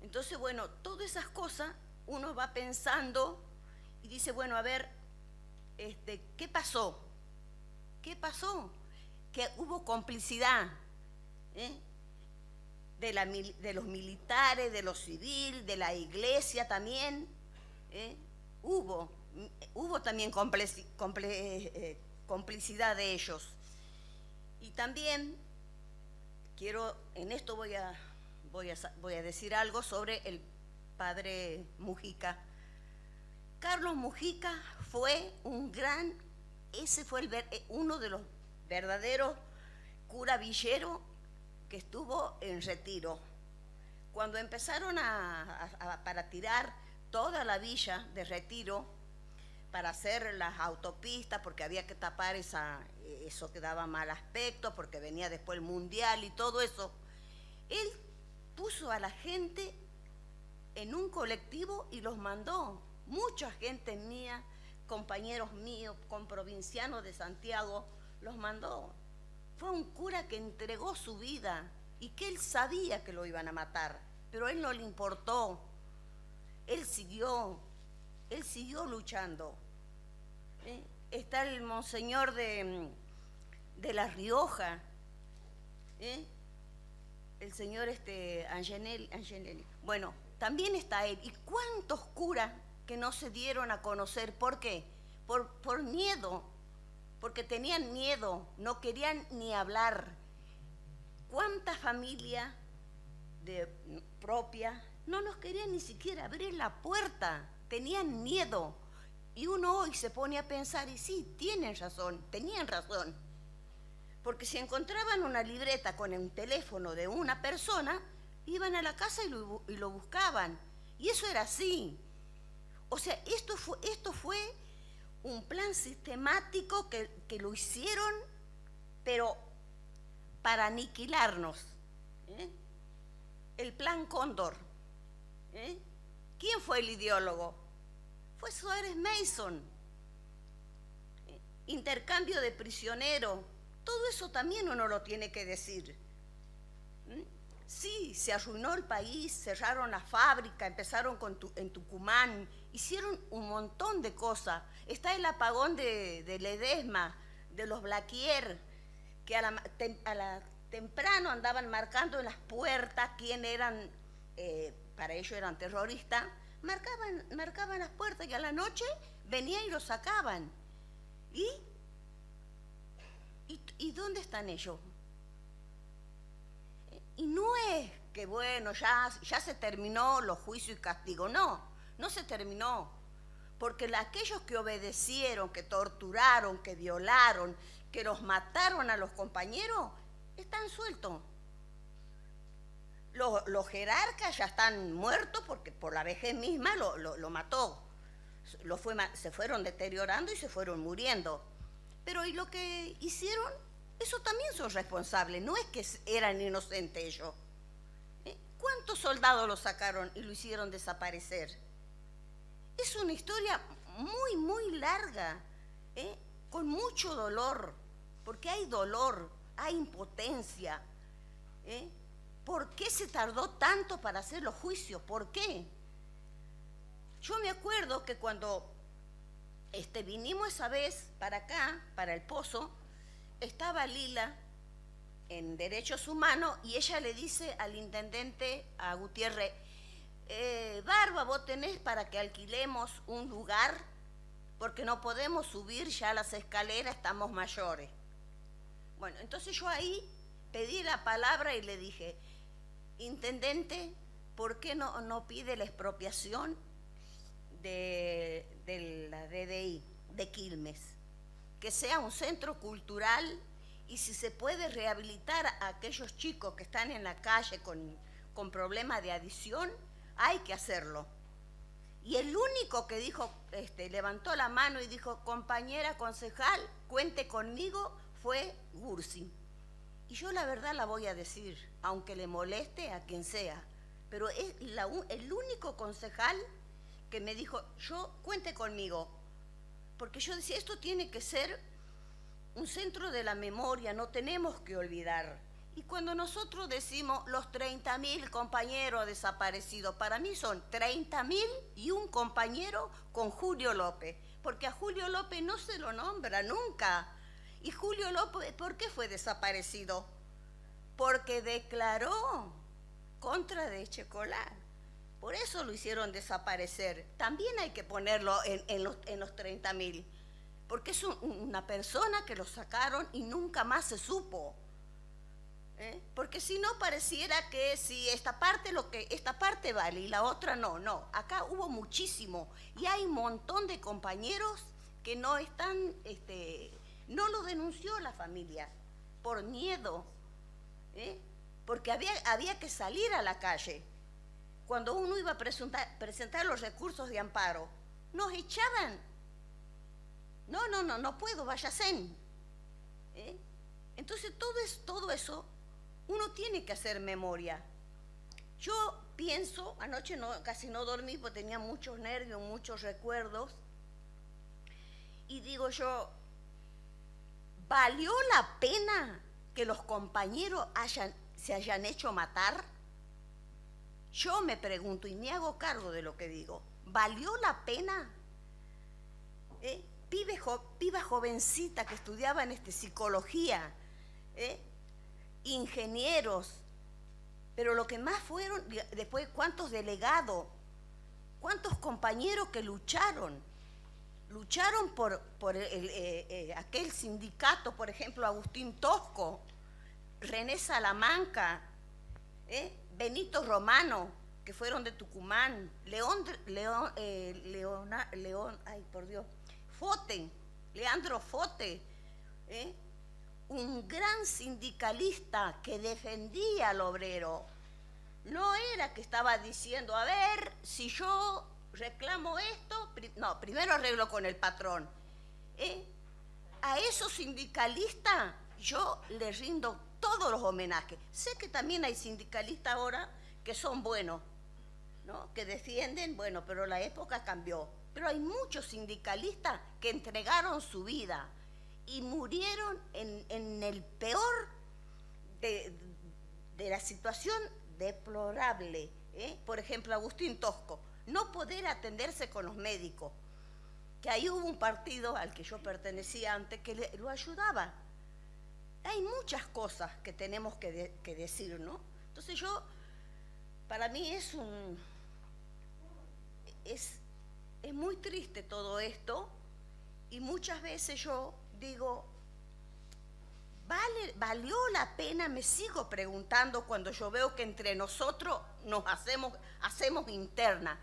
Speaker 12: Entonces, bueno, todas esas cosas uno va pensando y dice, bueno, a ver, ¿qué pasó? ¿Qué pasó? Que hubo complicidad de los militares, de los civiles, de la iglesia también. Hubo también complicidad de ellos. Y también en esto voy a decir algo sobre el padre Mujica. Carlos Mujica fue uno de los verdaderos cura villero que estuvo en retiro. Cuando empezaron para tirar toda la villa de Retiro, para hacer las autopistas, porque había que tapar eso que daba mal aspecto, porque venía después el mundial y todo eso, él puso a la gente en un colectivo y los mandó. Mucha gente mía, compañeros míos, comprovincianos de Santiago, los mandó. Fue un cura que entregó su vida y que él sabía que lo iban a matar, pero a él no le importó. Él siguió luchando. Está el monseñor de La Rioja, el señor Angelelli. Bueno, también está él. ¿Y cuántos curas que no se dieron a conocer? ¿Por qué? Por miedo, porque tenían miedo, no querían ni hablar. ¿Cuántas familias propias no nos querían ni siquiera abrir la puerta? Tenían miedo. Y uno hoy se pone a pensar, y sí, tenían razón. Porque si encontraban una libreta con un teléfono de una persona, iban a la casa y lo buscaban. Y eso era así. O sea, esto fue un plan sistemático que lo hicieron, pero para aniquilarnos. El plan Cóndor. ¿Quién fue el ideólogo? Fue Suárez Mason. Intercambio de prisioneros. Todo eso también uno lo tiene que decir. Sí, se arruinó el país, cerraron la fábrica, empezaron en Tucumán, hicieron un montón de cosas. Está el apagón de Ledesma, de los Blaquier, que temprano andaban marcando en las puertas quién eran, para ellos eran terroristas, marcaban las puertas y a la noche venían y los sacaban. ¿Y dónde están ellos? Y no es que, bueno, ya se terminó los juicios y castigos. No se terminó. Porque aquellos que obedecieron, que torturaron, que violaron, que los mataron a los compañeros, están sueltos. los jerarcas ya están muertos porque por la vejez misma lo mató. Se fueron deteriorando y se fueron muriendo. Pero y lo que hicieron, eso también son responsables, no es que eran inocentes ellos. ¿Cuántos soldados lo sacaron y lo hicieron desaparecer? Es una historia muy, muy larga, con mucho dolor, porque hay dolor, hay impotencia. ¿Por qué se tardó tanto para hacer los juicios? ¿Por qué? Yo me acuerdo que cuando vinimos esa vez para acá, para el Pozo, estaba Lila en Derechos Humanos y ella le dice al intendente, a Gutiérrez, Barba, vos tenés para que alquilemos un lugar porque no podemos subir ya las escaleras, estamos mayores. Bueno, entonces yo ahí pedí la palabra y le dije, intendente, ¿por qué no pide la expropiación de la DDI de Quilmes? Que sea un centro cultural y si se puede rehabilitar a aquellos chicos que están en la calle con problemas de adicción, hay que hacerlo. Y el único que dijo, levantó la mano y dijo, compañera concejal, cuente conmigo, fue Gursi. Y yo la verdad la voy a decir, aunque le moleste a quien sea, pero es el único concejal que me dijo, yo cuente conmigo, porque yo decía, esto tiene que ser un centro de la memoria, no tenemos que olvidar. Y cuando nosotros decimos los 30.000 compañeros desaparecidos, para mí son 30.000 y un compañero con Julio López, porque a Julio López no se lo nombra nunca. Y Julio López, ¿por qué fue desaparecido? Porque declaró contra de Echecolá. Por eso lo hicieron desaparecer. También hay que ponerlo en los 30.000, porque es una persona que lo sacaron y nunca más se supo. Porque si no pareciera que si esta parte vale y la otra no. Acá hubo muchísimo y hay un montón de compañeros que no están, no lo denunció la familia por miedo, porque había que salir a la calle. Cuando uno iba a presentar los recursos de amparo, nos echaban. No puedo, váyase. Entonces todo eso, uno tiene que hacer memoria. Yo pienso, anoche casi no dormí porque tenía muchos nervios, muchos recuerdos, y digo yo, ¿valió la pena que los compañeros se hayan hecho matar? Yo me pregunto y me hago cargo de lo que digo. ¿Valió la pena? Piba jovencita que estudiaba en psicología, ingenieros, pero lo que más fueron, después cuántos delegados, cuántos compañeros que lucharon por aquel sindicato, por ejemplo, Agustín Tosco, René Salamanca, Benito Romano, que fueron de Tucumán, Leandro Fote, un gran sindicalista que defendía al obrero. No era que estaba diciendo, a ver, si yo reclamo esto, primero arreglo con el patrón. A esos sindicalistas yo les rindo todos los homenajes. Sé que también hay sindicalistas ahora que son buenos, ¿no? Que defienden, bueno, pero la época cambió. Pero hay muchos sindicalistas que entregaron su vida y murieron en el peor de la situación deplorable. Por ejemplo, Agustín Tosco, no poder atenderse con los médicos, que ahí hubo un partido al que yo pertenecía antes que lo ayudaba. Hay muchas cosas que tenemos que decir, ¿no? Entonces para mí es muy triste todo esto y muchas veces yo digo, ¿valió la pena? Me sigo preguntando cuando yo veo que entre nosotros nos hacemos interna.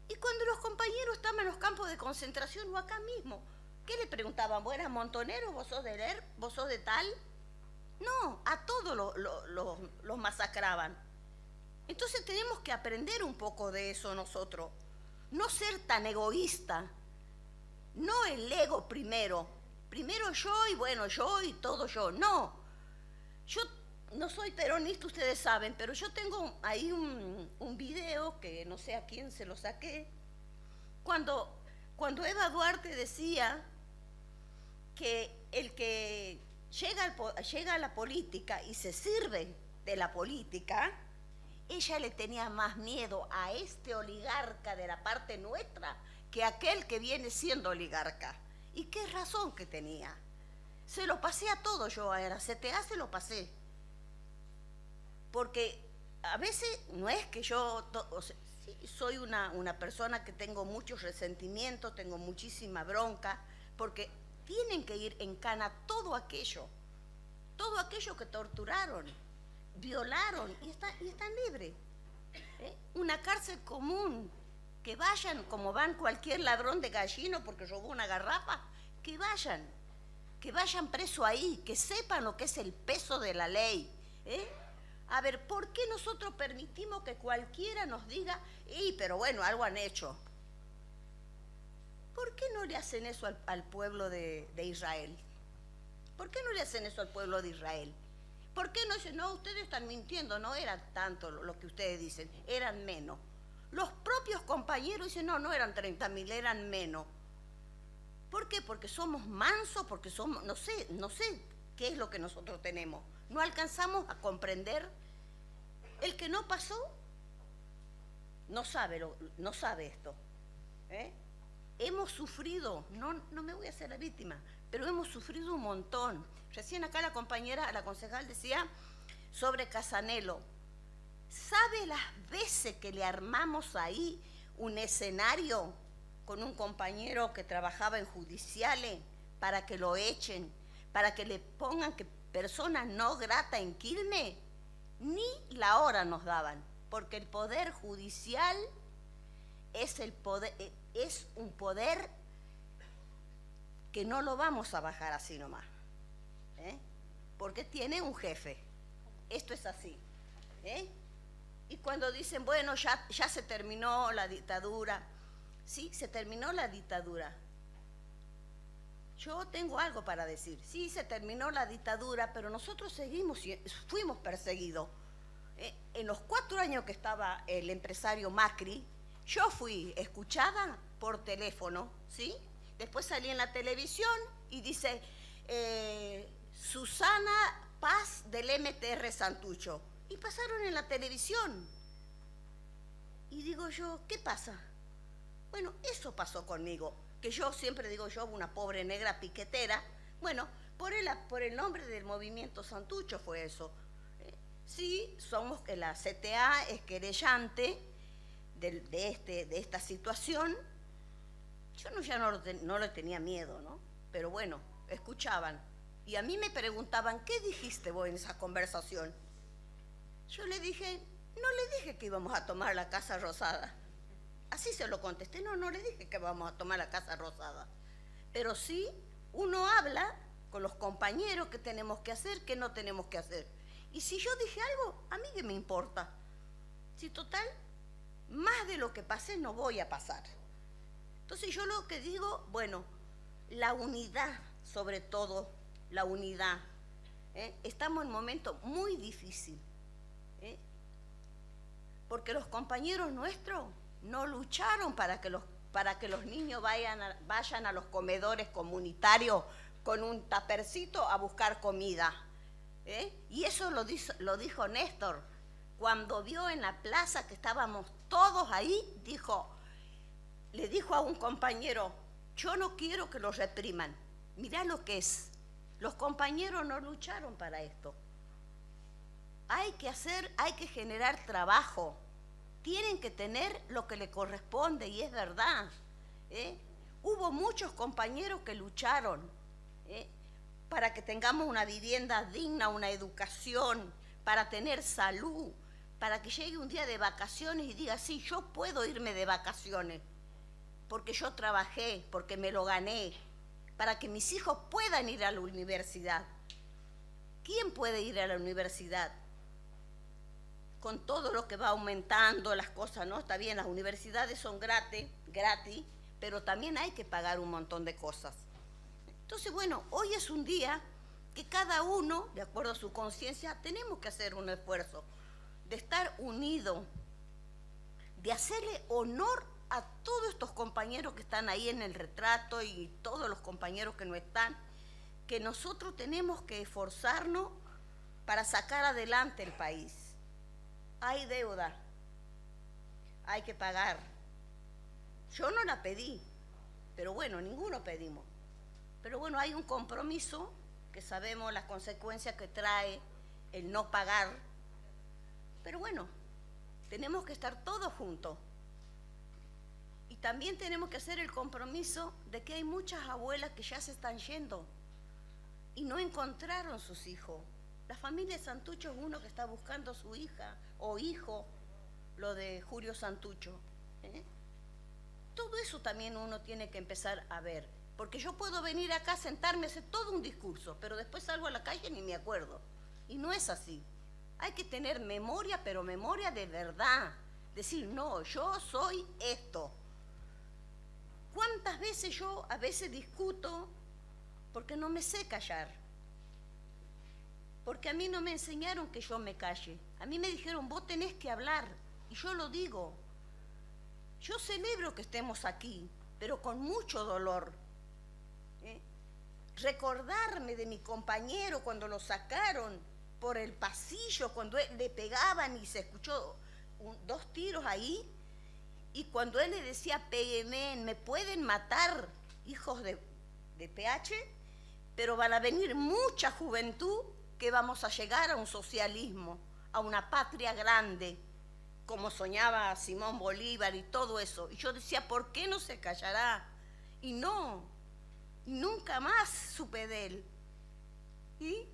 Speaker 12: Y cuando los compañeros estaban en los campos de concentración o acá mismo, ¿qué le preguntaban? ¿Vos eras montonero? ¿Vos sos de ERP? ¿Vos sos de tal? No, a todos los masacraban. Entonces tenemos que aprender un poco de eso nosotros. No ser tan egoísta. No el ego primero. Primero yo y bueno, yo y todo yo. No. Yo no soy peronista, ustedes saben, pero yo tengo ahí un video que no sé a quién se lo saqué. Cuando Eva Duarte decía que el que llega a la política y se sirve de la política, ella le tenía más miedo a este oligarca de la parte nuestra que a aquel que viene siendo oligarca. ¿Y qué razón que tenía? Se lo pasé a todo yo, a la CTA se lo pasé. Porque a veces no es que yo... Sí, soy una persona que tengo muchos resentimientos, tengo muchísima bronca, porque tienen que ir en cana todo aquello que torturaron, violaron y están libres. Una cárcel común, que vayan como van cualquier ladrón de gallino porque robó una garrafa, que vayan preso ahí, que sepan lo que es el peso de la ley. A ver, ¿por qué nosotros permitimos que cualquiera nos diga, pero bueno, algo han hecho? ¿Por qué no le hacen eso al pueblo de Israel? ¿Por qué no le hacen eso al pueblo de Israel? ¿Por qué no dicen, no, ustedes están mintiendo, no era tanto lo que ustedes dicen, eran menos? Los propios compañeros dicen, no eran 30.000, eran menos. ¿Por qué? Porque somos mansos, porque somos, no sé qué es lo que nosotros tenemos. No alcanzamos a comprender. El que no pasó no sabe esto. Hemos sufrido, no me voy a hacer la víctima, pero hemos sufrido un montón. Recién acá la compañera, la concejal decía sobre Casanelo. ¿Sabe las veces que le armamos ahí un escenario con un compañero que trabajaba en judiciales para que lo echen, para que le pongan que persona no grata en Quilmes? Ni la hora nos daban, porque el poder judicial es un poder que no lo vamos a bajar así nomás, porque tiene un jefe. Esto es así. Y cuando dicen, bueno, ya se terminó la dictadura, sí, se terminó la dictadura. Yo tengo algo para decir. Sí, se terminó la dictadura, pero nosotros fuimos perseguidos. En los 4 años que estaba el empresario Macri, yo fui escuchada por teléfono, ¿sí? Después salí en la televisión y dice, Susana Paz del MTR Santucho. Y pasaron en la televisión. Y digo yo, ¿qué pasa? Bueno, eso pasó conmigo. Que yo siempre digo yo, una pobre negra piquetera. Bueno, por el nombre del movimiento Santucho fue eso. Sí, somos que la CTA es querellante de esta situación. Yo ya no le tenía miedo, ¿no? Pero bueno, escuchaban. Y a mí me preguntaban, ¿qué dijiste vos en esa conversación? Yo le dije, no le dije que íbamos a tomar la Casa Rosada. Así se lo contesté, no le dije que vamos a tomar la Casa Rosada. Pero sí, uno habla con los compañeros qué tenemos que hacer, qué no tenemos que hacer. Y si yo dije algo, a mí qué me importa. Si total, más de lo que pasé no voy a pasar. Entonces yo lo que digo, bueno, la unidad, sobre todo, la unidad. Estamos en un momento muy difícil. Porque los compañeros nuestros no lucharon para que los niños vayan a los comedores comunitarios con un tapercito a buscar comida. Y eso lo dijo Néstor. Cuando vio en la plaza que estábamos todos ahí, le dijo a un compañero, yo no quiero que los repriman. Mirá lo que es. Los compañeros no lucharon para esto. Hay que generar trabajo. Tienen que tener lo que le corresponde y es verdad. Hubo muchos compañeros que lucharon para que tengamos una vivienda digna, una educación, para tener salud, para que llegue un día de vacaciones y diga, sí, yo puedo irme de vacaciones, porque yo trabajé, porque me lo gané, para que mis hijos puedan ir a la universidad. ¿Quién puede ir a la universidad? con todo lo que va aumentando las cosas, ¿no? Está bien, las universidades son gratis, pero también hay que pagar un montón de cosas. Entonces, bueno, hoy es un día que cada uno, de acuerdo a su conciencia, tenemos que hacer un esfuerzo de estar unidos, de hacerle honor a todos estos compañeros que están ahí en el retrato y todos los compañeros que no están, que nosotros tenemos que esforzarnos para sacar adelante el país. Hay deuda, hay que pagar. Yo no la pedí, pero bueno, ninguno pedimos. Pero bueno, hay un compromiso que sabemos las consecuencias que trae el no pagar. Pero bueno, tenemos que estar todos juntos. Y también tenemos que hacer el compromiso de que hay muchas abuelas que ya se están yendo y no encontraron sus hijos. La familia Santucho es uno que está buscando su hija o hijo, lo de Julio Santucho. Todo eso también uno tiene que empezar a ver. Porque yo puedo venir acá, sentarme, hacer todo un discurso, pero después salgo a la calle y ni me acuerdo. Y no es así. Hay que tener memoria, pero memoria de verdad. Decir, no, yo soy esto. ¿Cuántas veces yo a veces discuto porque no me sé callar? Porque a mí no me enseñaron que yo me calle. A mí me dijeron, vos tenés que hablar. Y yo lo digo. Yo celebro que estemos aquí, pero con mucho dolor. Recordarme de mi compañero cuando lo sacaron por el pasillo, cuando le pegaban y se escuchó 2 tiros ahí, y cuando él le decía, péguenme, me pueden matar, hijos de PH, pero van a venir mucha juventud que vamos a llegar a un socialismo, a una patria grande, como soñaba Simón Bolívar y todo eso. Y yo decía, ¿por qué no se callará? Y no, nunca más supe de él. ¿Y?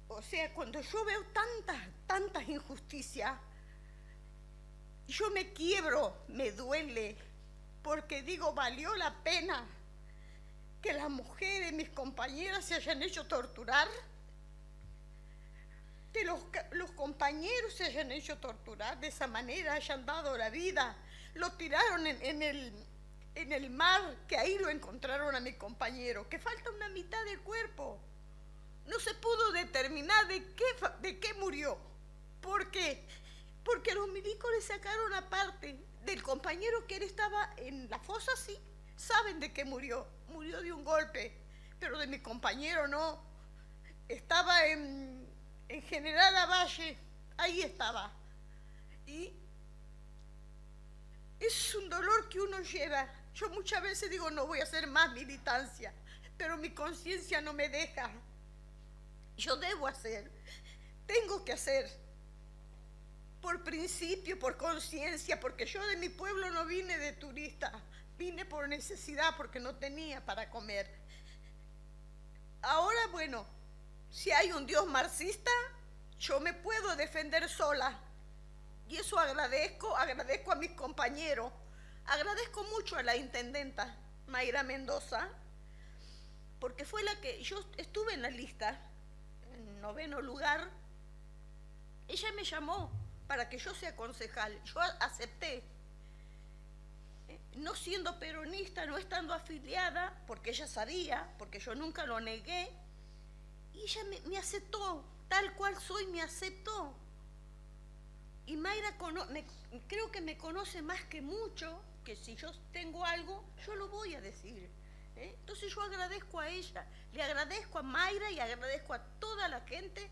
Speaker 12: O sea, cuando yo veo tantas injusticias, yo me quiebro, me duele, porque digo, valió la pena que las mujeres, mis compañeras, se hayan hecho torturar, que los compañeros se hayan hecho torturar de esa manera, hayan dado la vida, lo tiraron en el mar, que ahí lo encontraron a mi compañero, que falta una mitad del cuerpo. No se pudo determinar de qué murió. ¿Por qué? Porque los milicos le sacaron aparte del compañero que él estaba en la fosa, sí, saben de qué murió. Murió de un golpe, pero de mi compañero no. Estaba en General Lavalle, ahí estaba. Y es un dolor que uno lleva. Yo muchas veces digo, no voy a hacer más militancia, pero mi conciencia no me deja. Yo debo hacer, tengo que hacer, por principio, por conciencia, porque yo de mi pueblo no vine de turista, vine por necesidad, porque no tenía para comer. Ahora, bueno, si hay un Dios marxista, yo me puedo defender sola. Y eso agradezco a mis compañeros, agradezco mucho a la intendenta Mayra Mendoza, porque fue la que, yo estuve en la lista, en 9º lugar, ella me llamó para que yo sea concejal, yo acepté, no siendo peronista, no estando afiliada, porque ella sabía, porque yo nunca lo negué, y ella me aceptó, tal cual soy, me aceptó. Y Mayra creo que me conoce más que mucho, que si yo tengo algo, yo lo voy a decir. Entonces yo agradezco a ella, le agradezco a Mayra y agradezco a toda la gente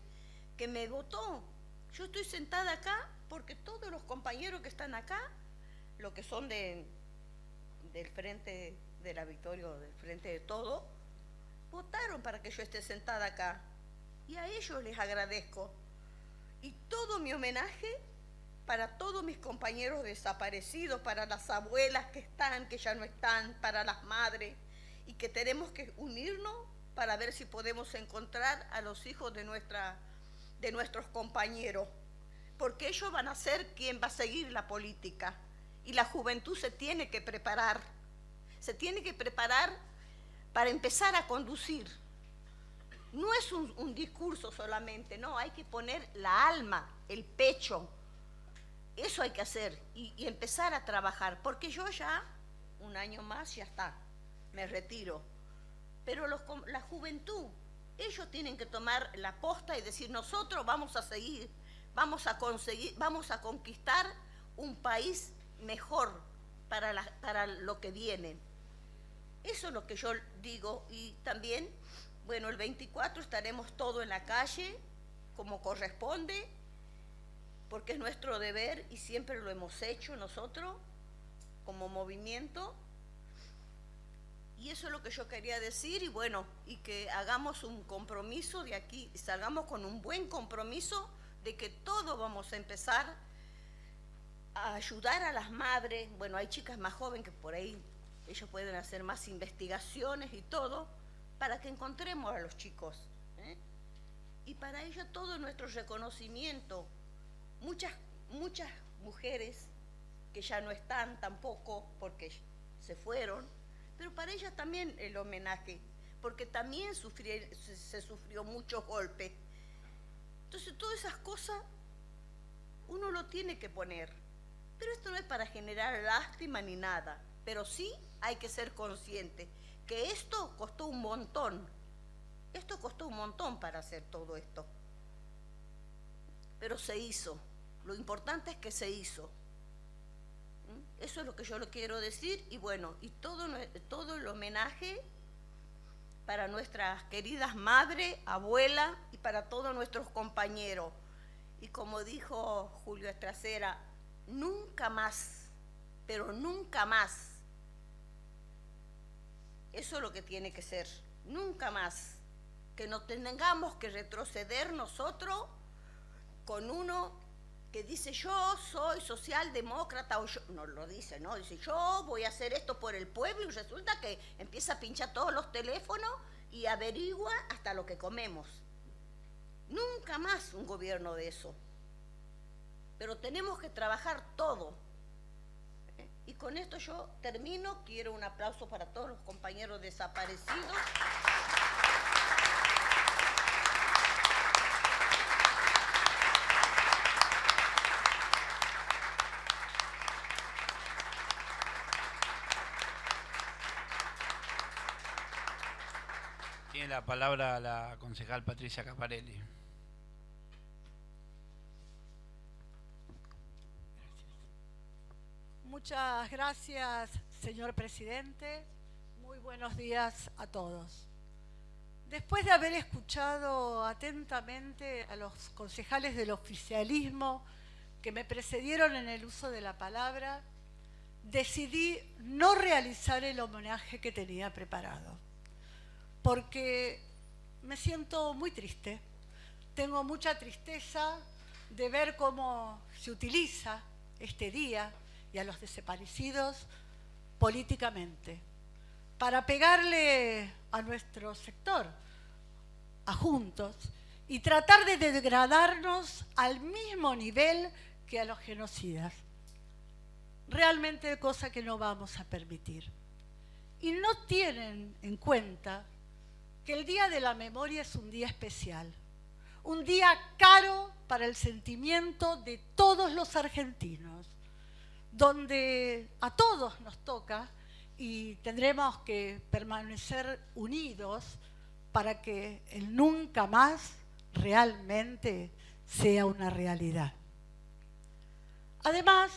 Speaker 12: que me votó. Yo estoy sentada acá porque todos los compañeros que están acá, los que son del Frente de la Victoria, del Frente de Todo, votaron para que yo esté sentada acá. Y a ellos les agradezco. Y todo mi homenaje para todos mis compañeros desaparecidos, para las abuelas que están, que ya no están, para las madres, y que tenemos que unirnos para ver si podemos encontrar a los hijos de nuestros compañeros, porque ellos van a ser quien va a seguir la política, y la juventud se tiene que preparar para empezar a conducir. no es un discurso solamente, no, hay que poner la alma, el pecho. Eso hay que hacer y empezar a trabajar, porque yo ya, un año más, ya está, me retiro. Pero la juventud, ellos tienen que tomar la posta y decir, nosotros vamos a seguir, vamos a conseguir, vamos a conquistar un país mejor para lo que viene. Eso es lo que yo digo. Y también, bueno, el 24 estaremos todos en la calle, como corresponde, porque es nuestro deber y siempre lo hemos hecho nosotros, como movimiento. Y eso es lo que yo quería decir, y bueno, y que hagamos un compromiso de aquí, y salgamos con un buen compromiso de que todos vamos a empezar a ayudar a las madres. Bueno, hay chicas más jóvenes que por ahí ellos pueden hacer más investigaciones y todo, para que encontremos a los chicos, ¿eh? Y para ello todo nuestro reconocimiento. Muchas mujeres que ya no están tampoco porque se fueron, pero para ellas también el homenaje, porque también se sufrió muchos golpes. Entonces todas esas cosas uno lo tiene que poner, pero esto no es para generar lástima ni nada, pero sí hay que ser consciente que esto costó un montón, para hacer todo esto, pero se hizo. Lo importante es que se hizo. Eso es lo que yo le quiero decir. Y bueno, y todo el homenaje para nuestras queridas madres, abuelas y para todos nuestros compañeros. Y como dijo Julio Estracera, nunca más, pero nunca más. Eso es lo que tiene que ser, nunca más. Que no tengamos que retroceder nosotros con uno que dice yo soy socialdemócrata, o yo, no lo dice, no, dice yo voy a hacer esto por el pueblo, y resulta que empieza a pinchar todos los teléfonos y averigua hasta lo que comemos. Nunca más un gobierno de eso. Pero tenemos que trabajar todo. Y con esto yo termino. Quiero un aplauso para todos los compañeros desaparecidos.
Speaker 1: Tiene la palabra la concejal Patricia Caparelli.
Speaker 13: Muchas gracias, señor presidente. Muy buenos días a todos. Después de haber escuchado atentamente a los concejales del oficialismo que me precedieron en el uso de la palabra, decidí no realizar el homenaje que tenía preparado, porque me siento muy triste. Tengo mucha tristeza de ver cómo se utiliza este día y a los desaparecidos políticamente, para pegarle a nuestro sector, a Juntos, y tratar de degradarnos al mismo nivel que a los genocidas. Realmente cosa que no vamos a permitir. Y no tienen en cuenta que el Día de la Memoria es un día especial, un día caro para el sentimiento de todos los argentinos, donde a todos nos toca y tendremos que permanecer unidos para que el nunca más realmente sea una realidad. Además,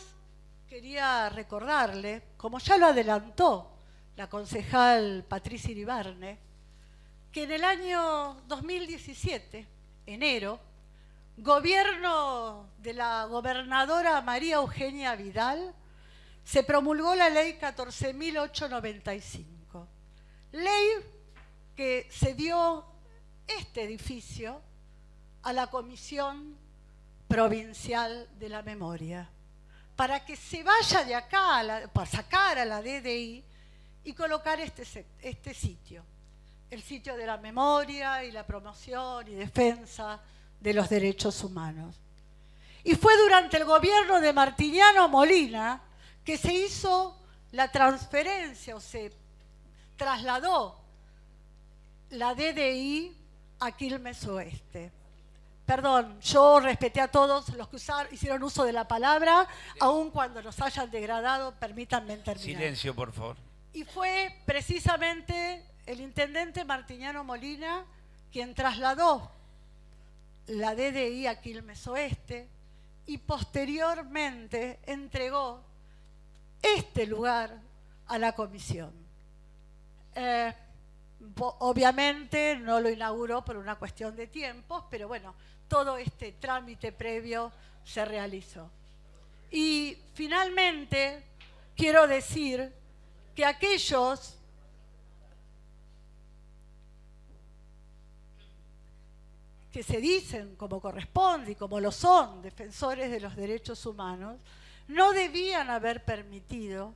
Speaker 13: quería recordarle, como ya lo adelantó la concejal Patricia Iribarne, que en el año 2017, enero, gobierno de la gobernadora María Eugenia Vidal, se promulgó la ley 14.895, ley que cedió este edificio a la Comisión Provincial de la Memoria, para que se vaya de acá, para sacar a la DDI y colocar este sitio, el sitio de la memoria y la promoción y defensa de los derechos humanos. Y fue durante el gobierno de Martiniano Molina que se hizo la transferencia o se trasladó la DDI a Quilmes Oeste. Perdón, yo respeté a todos los que hicieron uso de la palabra, aun cuando nos hayan degradado, permítanme terminar.
Speaker 1: Silencio, por favor.
Speaker 13: Y fue precisamente el intendente Martiniano Molina quien trasladó la DDI a Quilmes Oeste y posteriormente entregó este lugar a la comisión. Obviamente no lo inauguró por una cuestión de tiempos, pero bueno, todo este trámite previo se realizó. Y finalmente quiero decir que aquellos que se dicen como corresponde y como lo son defensores de los derechos humanos, no debían haber permitido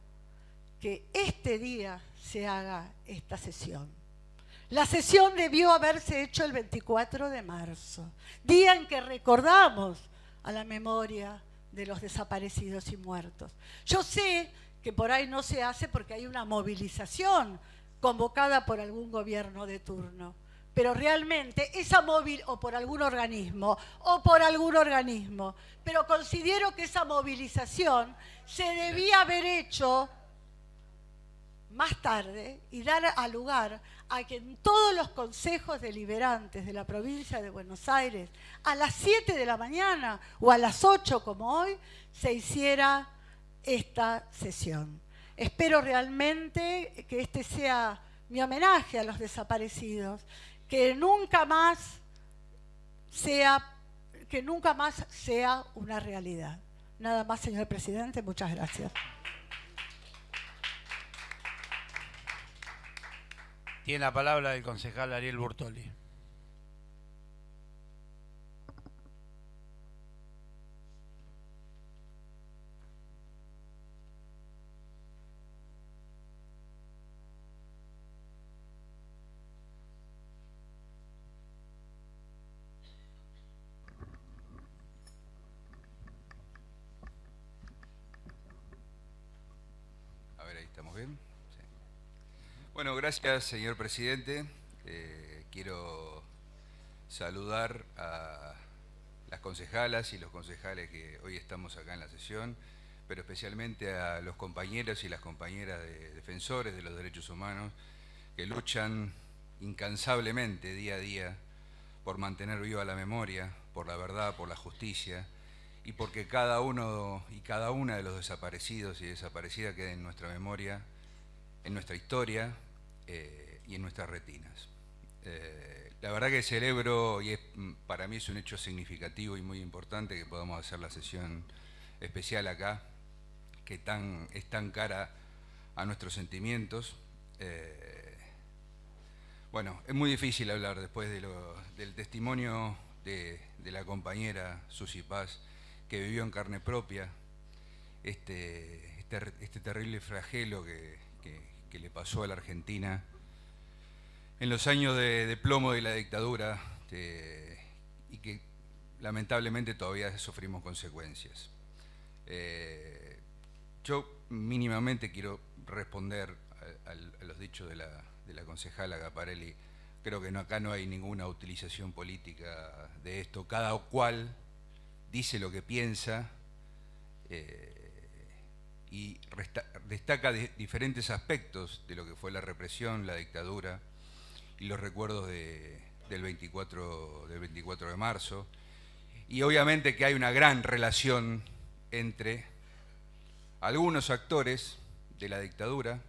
Speaker 13: que este día se haga esta sesión. La sesión debió haberse hecho el 24 de marzo, día en que recordamos a la memoria de los desaparecidos y muertos. Yo sé que por ahí no se hace porque hay una movilización convocada por algún gobierno de turno, pero realmente esa o por algún organismo, pero considero que esa movilización se debía haber hecho más tarde y dar lugar a que en todos los consejos deliberantes de la provincia de Buenos Aires, a las 7 de la mañana o a las 8 como hoy, se hiciera esta sesión. Espero realmente que este sea mi homenaje a los desaparecidos, que nunca más sea una realidad. Nada más, señor presidente, muchas gracias.
Speaker 1: Tiene la palabra el concejal Ariel Burtoli.
Speaker 14: A ver, ahí estamos bien. Bueno, gracias, señor presidente. Quiero saludar a las concejalas y los concejales que hoy estamos acá en la sesión, pero especialmente a los compañeros y las compañeras de defensores de los derechos humanos que luchan incansablemente día a día por mantener viva la memoria, por la verdad, por la justicia y porque cada uno y cada una de los desaparecidos y desaparecidas quede en nuestra memoria, en nuestra historia y en nuestras retinas. La verdad que celebro, y para mí es un hecho significativo y muy importante que podamos hacer la sesión especial acá, que es tan cara a nuestros sentimientos. Bueno, es muy difícil hablar después del testimonio de la compañera Susi Paz, que vivió en carne propia este terrible flagelo que le pasó a la Argentina en los años de plomo de la dictadura y que lamentablemente todavía sufrimos consecuencias. Yo mínimamente quiero responder a los dichos de la concejala Gaparelli. Creo que acá no hay ninguna utilización política de esto. Cada cual dice lo que piensa y destaca diferentes aspectos de lo que fue la represión, la dictadura y los recuerdos del 24 de marzo. Y obviamente que hay una gran relación entre algunos actores de la dictadura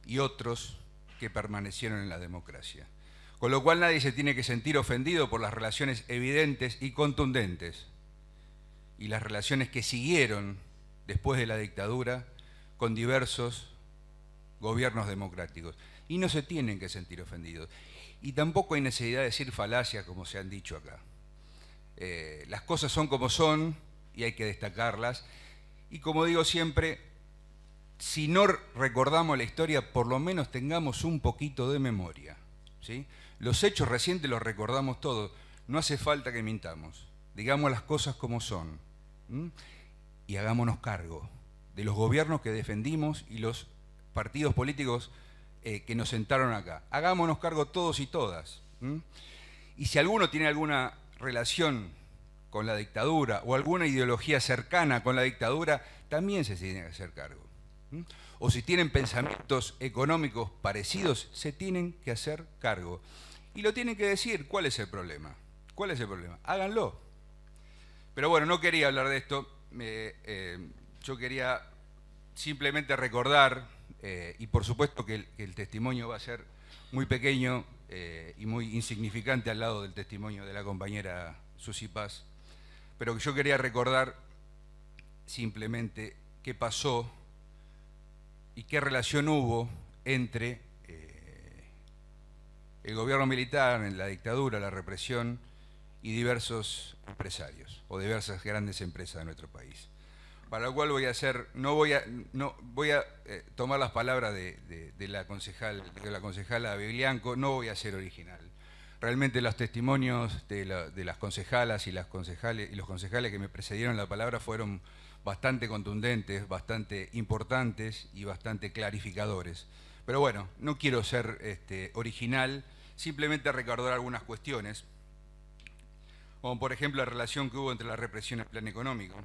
Speaker 14: y otros que permanecieron en la democracia. Con lo cual nadie se tiene que sentir ofendido por las relaciones evidentes y contundentes y las relaciones que siguieron después de la dictadura con diversos gobiernos democráticos. Y no se tienen que sentir ofendidos. Y tampoco hay necesidad de decir falacias como se han dicho acá. Las cosas son como son y hay que destacarlas. Y como digo siempre, si no recordamos la historia, por lo menos tengamos un poquito de memoria, ¿sí? Los hechos recientes los recordamos todos. No hace falta que mintamos. Digamos las cosas como son. Y hagámonos cargo de los gobiernos que defendimos y los partidos políticos que nos sentaron acá. Hagámonos cargo todos y todas. Y si alguno tiene alguna relación con la dictadura o alguna ideología cercana con la dictadura, también se tiene que hacer cargo. O si tienen pensamientos económicos parecidos, se tienen que hacer cargo. Y lo tienen que decir. ¿Cuál es el problema? ¿Cuál es el problema? Háganlo. Pero bueno, no quería hablar de esto. Yo quería simplemente recordar, y por supuesto que el testimonio va a ser muy pequeño y muy insignificante al lado del testimonio de la compañera Susi Paz, pero yo quería recordar simplemente qué pasó y qué relación hubo entre el gobierno militar, en la dictadura, la represión y diversos empresarios o diversas grandes empresas de nuestro país. Para lo cual voy a tomar las palabras de la concejala Biglianco, no voy a ser original. Realmente los testimonios de las concejalas y los concejales que me precedieron la palabra fueron bastante contundentes, bastante importantes y bastante clarificadores. Pero bueno, no quiero ser original, simplemente recordar algunas cuestiones, como por ejemplo la relación que hubo entre la represión y el plan económico,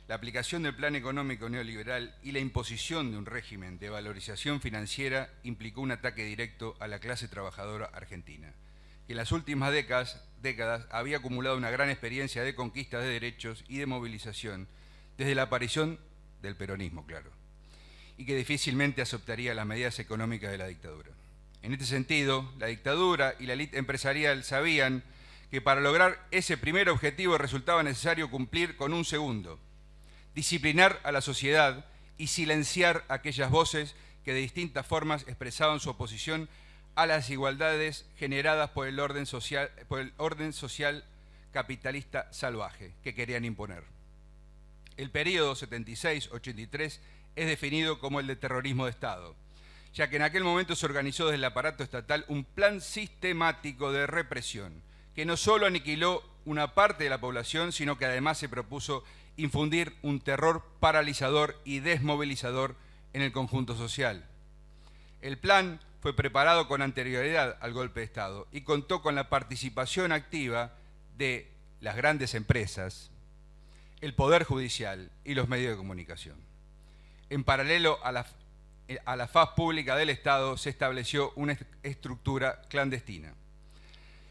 Speaker 14: la aplicación del plan económico neoliberal y la imposición de un régimen de valorización financiera implicó un ataque directo a la clase trabajadora argentina, que en las últimas décadas había acumulado una gran experiencia de conquista de derechos y de movilización desde la aparición del peronismo, claro, y que difícilmente aceptaría las medidas económicas de la dictadura. En este sentido, la dictadura y la élite empresarial sabían que para lograr ese primer objetivo resultaba necesario cumplir con un segundo: disciplinar a la sociedad y silenciar aquellas voces que de distintas formas expresaban su oposición a las desigualdades generadas por el orden social capitalista salvaje que querían imponer. El periodo 76-83 es definido como el de terrorismo de Estado, ya que en aquel momento se organizó desde el aparato estatal un plan sistemático de represión que no solo aniquiló una parte de la población, sino que además se propuso infundir un terror paralizador y desmovilizador en el conjunto social. El plan fue preparado con anterioridad al golpe de Estado y contó con la participación activa de las grandes empresas, el Poder Judicial y los medios de comunicación. En paralelo a la faz pública del Estado se estableció una estructura clandestina,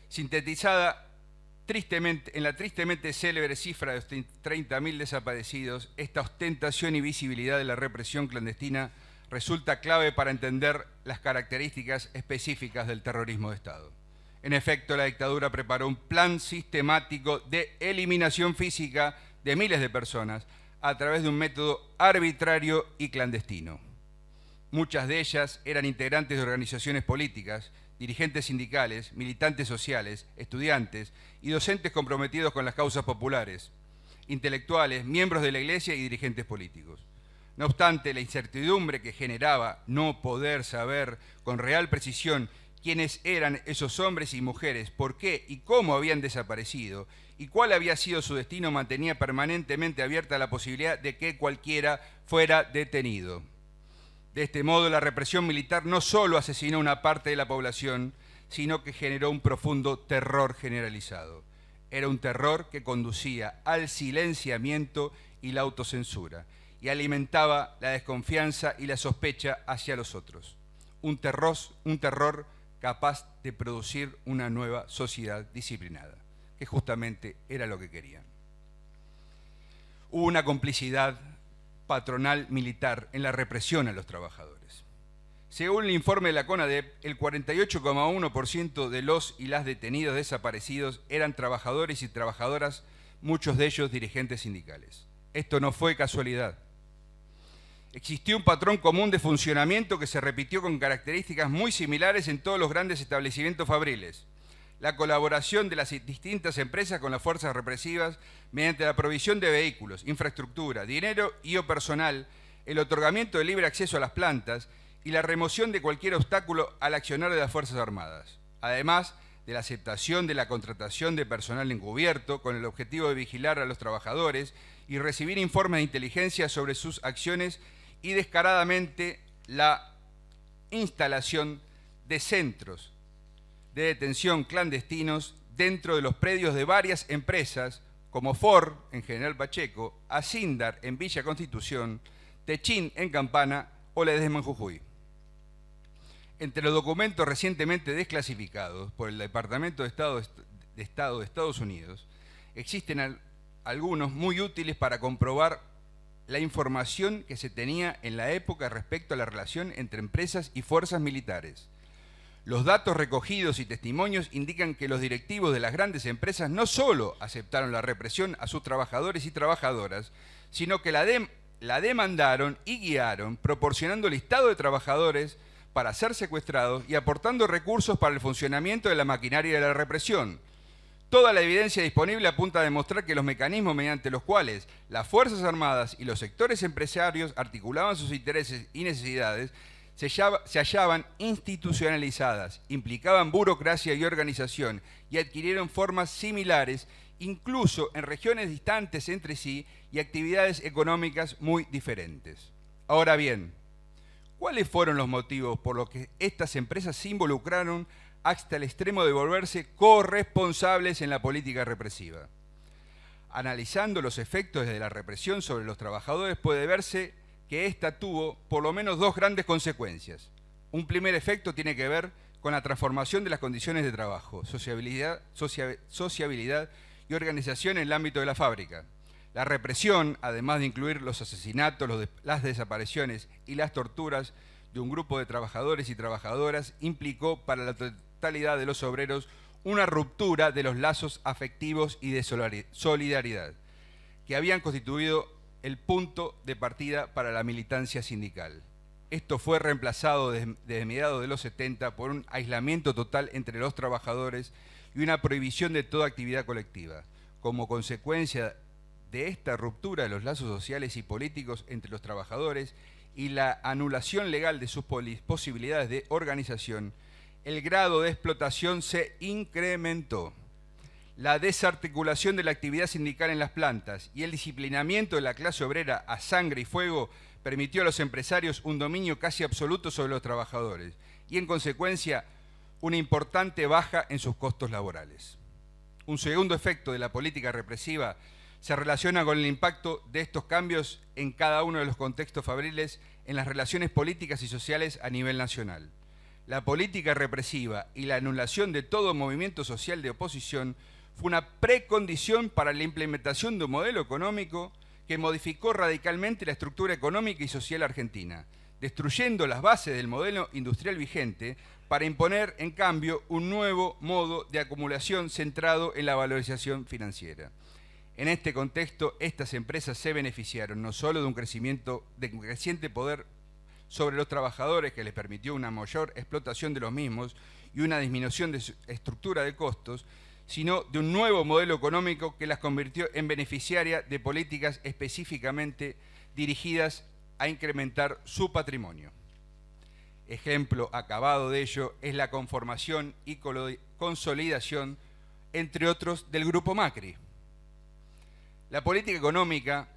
Speaker 14: sintetizada en la tristemente célebre cifra de 30.000 desaparecidos. Esta ostentación y visibilidad de la represión clandestina resulta clave para entender las características específicas del terrorismo de Estado. En efecto, la dictadura preparó un plan sistemático de eliminación física de miles de personas a través de un método arbitrario y clandestino. Muchas de ellas eran integrantes de organizaciones políticas, dirigentes sindicales, militantes sociales, estudiantes y docentes comprometidos con las causas populares, intelectuales, miembros de la Iglesia y dirigentes políticos. No obstante, la incertidumbre que generaba no poder saber con real precisión quiénes eran esos hombres y mujeres, por qué y cómo habían desaparecido y cuál había sido su destino, mantenía permanentemente abierta la posibilidad de que cualquiera fuera detenido. De este modo, la represión militar no solo asesinó a una parte de la población, sino que generó un profundo terror generalizado. Era un terror que conducía al silenciamiento y la autocensura, y alimentaba la desconfianza y la sospecha hacia los otros. Un terror capaz de producir una nueva sociedad disciplinada, que justamente era lo que querían. Hubo una complicidad patronal militar en la represión a los trabajadores. Según el informe de la CONADEP, el 48,1% de los y las detenidos desaparecidos eran trabajadores y trabajadoras, muchos de ellos dirigentes sindicales. Esto no fue casualidad. Existió un patrón común de funcionamiento que se repitió con características muy similares en todos los grandes establecimientos fabriles. La colaboración de las distintas empresas con las fuerzas represivas mediante la provisión de vehículos, infraestructura, dinero y o personal, el otorgamiento de libre acceso a las plantas y la remoción de cualquier obstáculo al accionar de las Fuerzas Armadas. Además de la aceptación de la contratación de personal encubierto con el objetivo de vigilar a los trabajadores y recibir informes de inteligencia sobre sus acciones, y descaradamente la instalación de centros de detención clandestinos dentro de los predios de varias empresas como Ford en General Pacheco, Asindar en Villa Constitución, Techín en Campana o Ledesma en Jujuy. Entre los documentos recientemente desclasificados por el Departamento de Estado de Estados Unidos, existen algunos muy útiles para comprobar la información que se tenía en la época respecto a la relación entre empresas y fuerzas militares. Los datos recogidos y testimonios indican que los directivos de las grandes empresas no solo aceptaron la represión a sus trabajadores y trabajadoras, sino que la demandaron y guiaron, proporcionando listado de trabajadores para ser secuestrados y aportando recursos para el funcionamiento de la maquinaria de la represión. Toda la evidencia disponible apunta a demostrar que los mecanismos mediante los cuales las Fuerzas Armadas y los sectores empresarios articulaban sus intereses y necesidades se hallaban institucionalizadas, implicaban burocracia y organización y adquirieron formas similares, incluso en regiones distantes entre sí y actividades económicas muy diferentes. Ahora bien, ¿cuáles fueron los motivos por los que estas empresas se involucraron hasta el extremo de volverse corresponsables en la política represiva? Analizando los efectos de la represión sobre los trabajadores puede verse que ésta tuvo por lo menos dos grandes consecuencias. Un primer efecto tiene que ver con la transformación de las condiciones de trabajo, sociabilidad y organización en el ámbito de la fábrica. La represión, además de incluir los asesinatos, las desapariciones y las torturas de un grupo de trabajadores y trabajadoras, implicó para la totalidad de los obreros una ruptura de los lazos afectivos y de solidaridad que habían constituido el punto de partida para la militancia sindical. Esto fue reemplazado desde mediados de los 70 por un aislamiento total entre los trabajadores y una prohibición de toda actividad colectiva. Como consecuencia de esta ruptura de los lazos sociales y políticos entre los trabajadores y la anulación legal de sus posibilidades de organización, el grado de explotación se incrementó. La desarticulación de la actividad sindical en las plantas y el disciplinamiento de la clase obrera a sangre y fuego permitió a los empresarios un dominio casi absoluto sobre los trabajadores y, en consecuencia, una importante baja en sus costos laborales. Un segundo efecto de la política represiva se relaciona con el impacto de estos cambios en cada uno de los contextos fabriles en las relaciones políticas y sociales a nivel nacional. La política represiva y la anulación de todo movimiento social de oposición fue una precondición para la implementación de un modelo económico que modificó radicalmente la estructura económica y social argentina, destruyendo las bases del modelo industrial vigente para imponer, en cambio, un nuevo modo de acumulación centrado en la valorización financiera. En este contexto, estas empresas se beneficiaron no solo de un creciente poder sobre los trabajadores que les permitió una mayor explotación de los mismos y una disminución de su estructura de costos, sino de un nuevo modelo económico que las convirtió en beneficiarias de políticas específicamente dirigidas a incrementar su patrimonio. Ejemplo acabado de ello es la conformación y consolidación, entre otros, del Grupo Macri. La política económica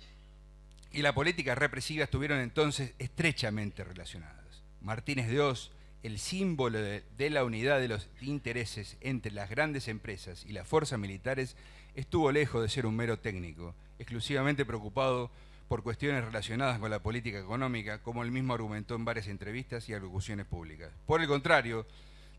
Speaker 14: y la política represiva estuvieron entonces estrechamente relacionadas. Martínez de Oz, el símbolo de la unidad de los intereses entre las grandes empresas y las fuerzas militares, estuvo lejos de ser un mero técnico, exclusivamente preocupado por cuestiones relacionadas con la política económica, como él mismo argumentó en varias entrevistas y alocuciones públicas. Por el contrario,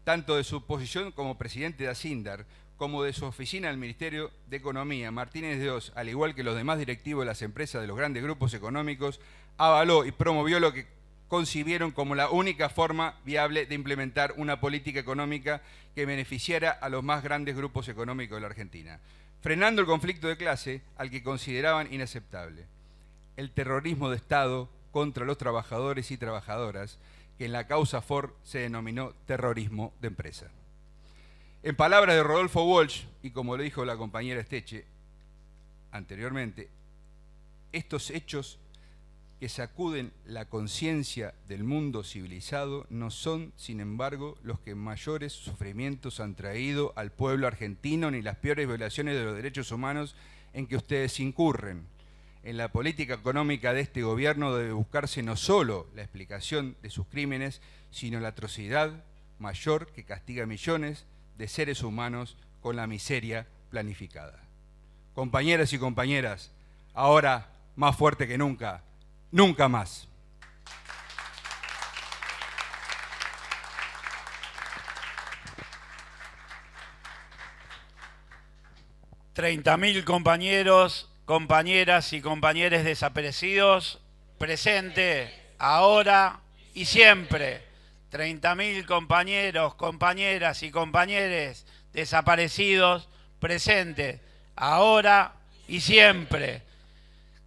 Speaker 14: tanto de su posición como presidente de Asindar, como de su oficina del Ministerio de Economía, Martínez de Oz, al igual que los demás directivos de las empresas de los grandes grupos económicos, avaló y promovió lo que concibieron como la única forma viable de implementar una política económica que beneficiara a los más grandes grupos económicos de la Argentina, frenando el conflicto de clase al que consideraban inaceptable: el terrorismo de Estado contra los trabajadores y trabajadoras, que en la causa Ford se denominó terrorismo de empresa. En palabras de Rodolfo Walsh, y como lo dijo la compañera Esteche anteriormente, estos hechos que sacuden la conciencia del mundo civilizado no son, sin embargo, los que mayores sufrimientos han traído al pueblo argentino ni las peores violaciones de los derechos humanos en que ustedes incurren. En la política económica de este gobierno debe buscarse no solo la explicación de sus crímenes, sino la atrocidad mayor que castiga a millones de seres humanos con la miseria planificada. Compañeras y compañeras, ahora más fuerte que nunca, nunca más.
Speaker 1: $30.000 compañeros, compañeras y compañeros desaparecidos, presente, ahora y siempre. 30.000 compañeros, compañeras y compañeros desaparecidos, presente, ahora y siempre.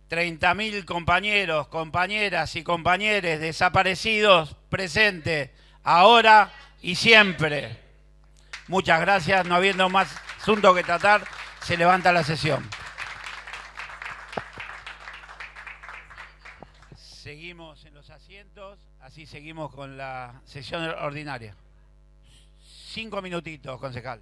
Speaker 1: 30.000 compañeros, compañeras y compañeros desaparecidos, presente, ahora y siempre. Muchas gracias. No habiendo más asunto que tratar, se levanta la sesión. Seguimos en los asientos, así seguimos con la sesión ordinaria. 5 minutitos, concejal.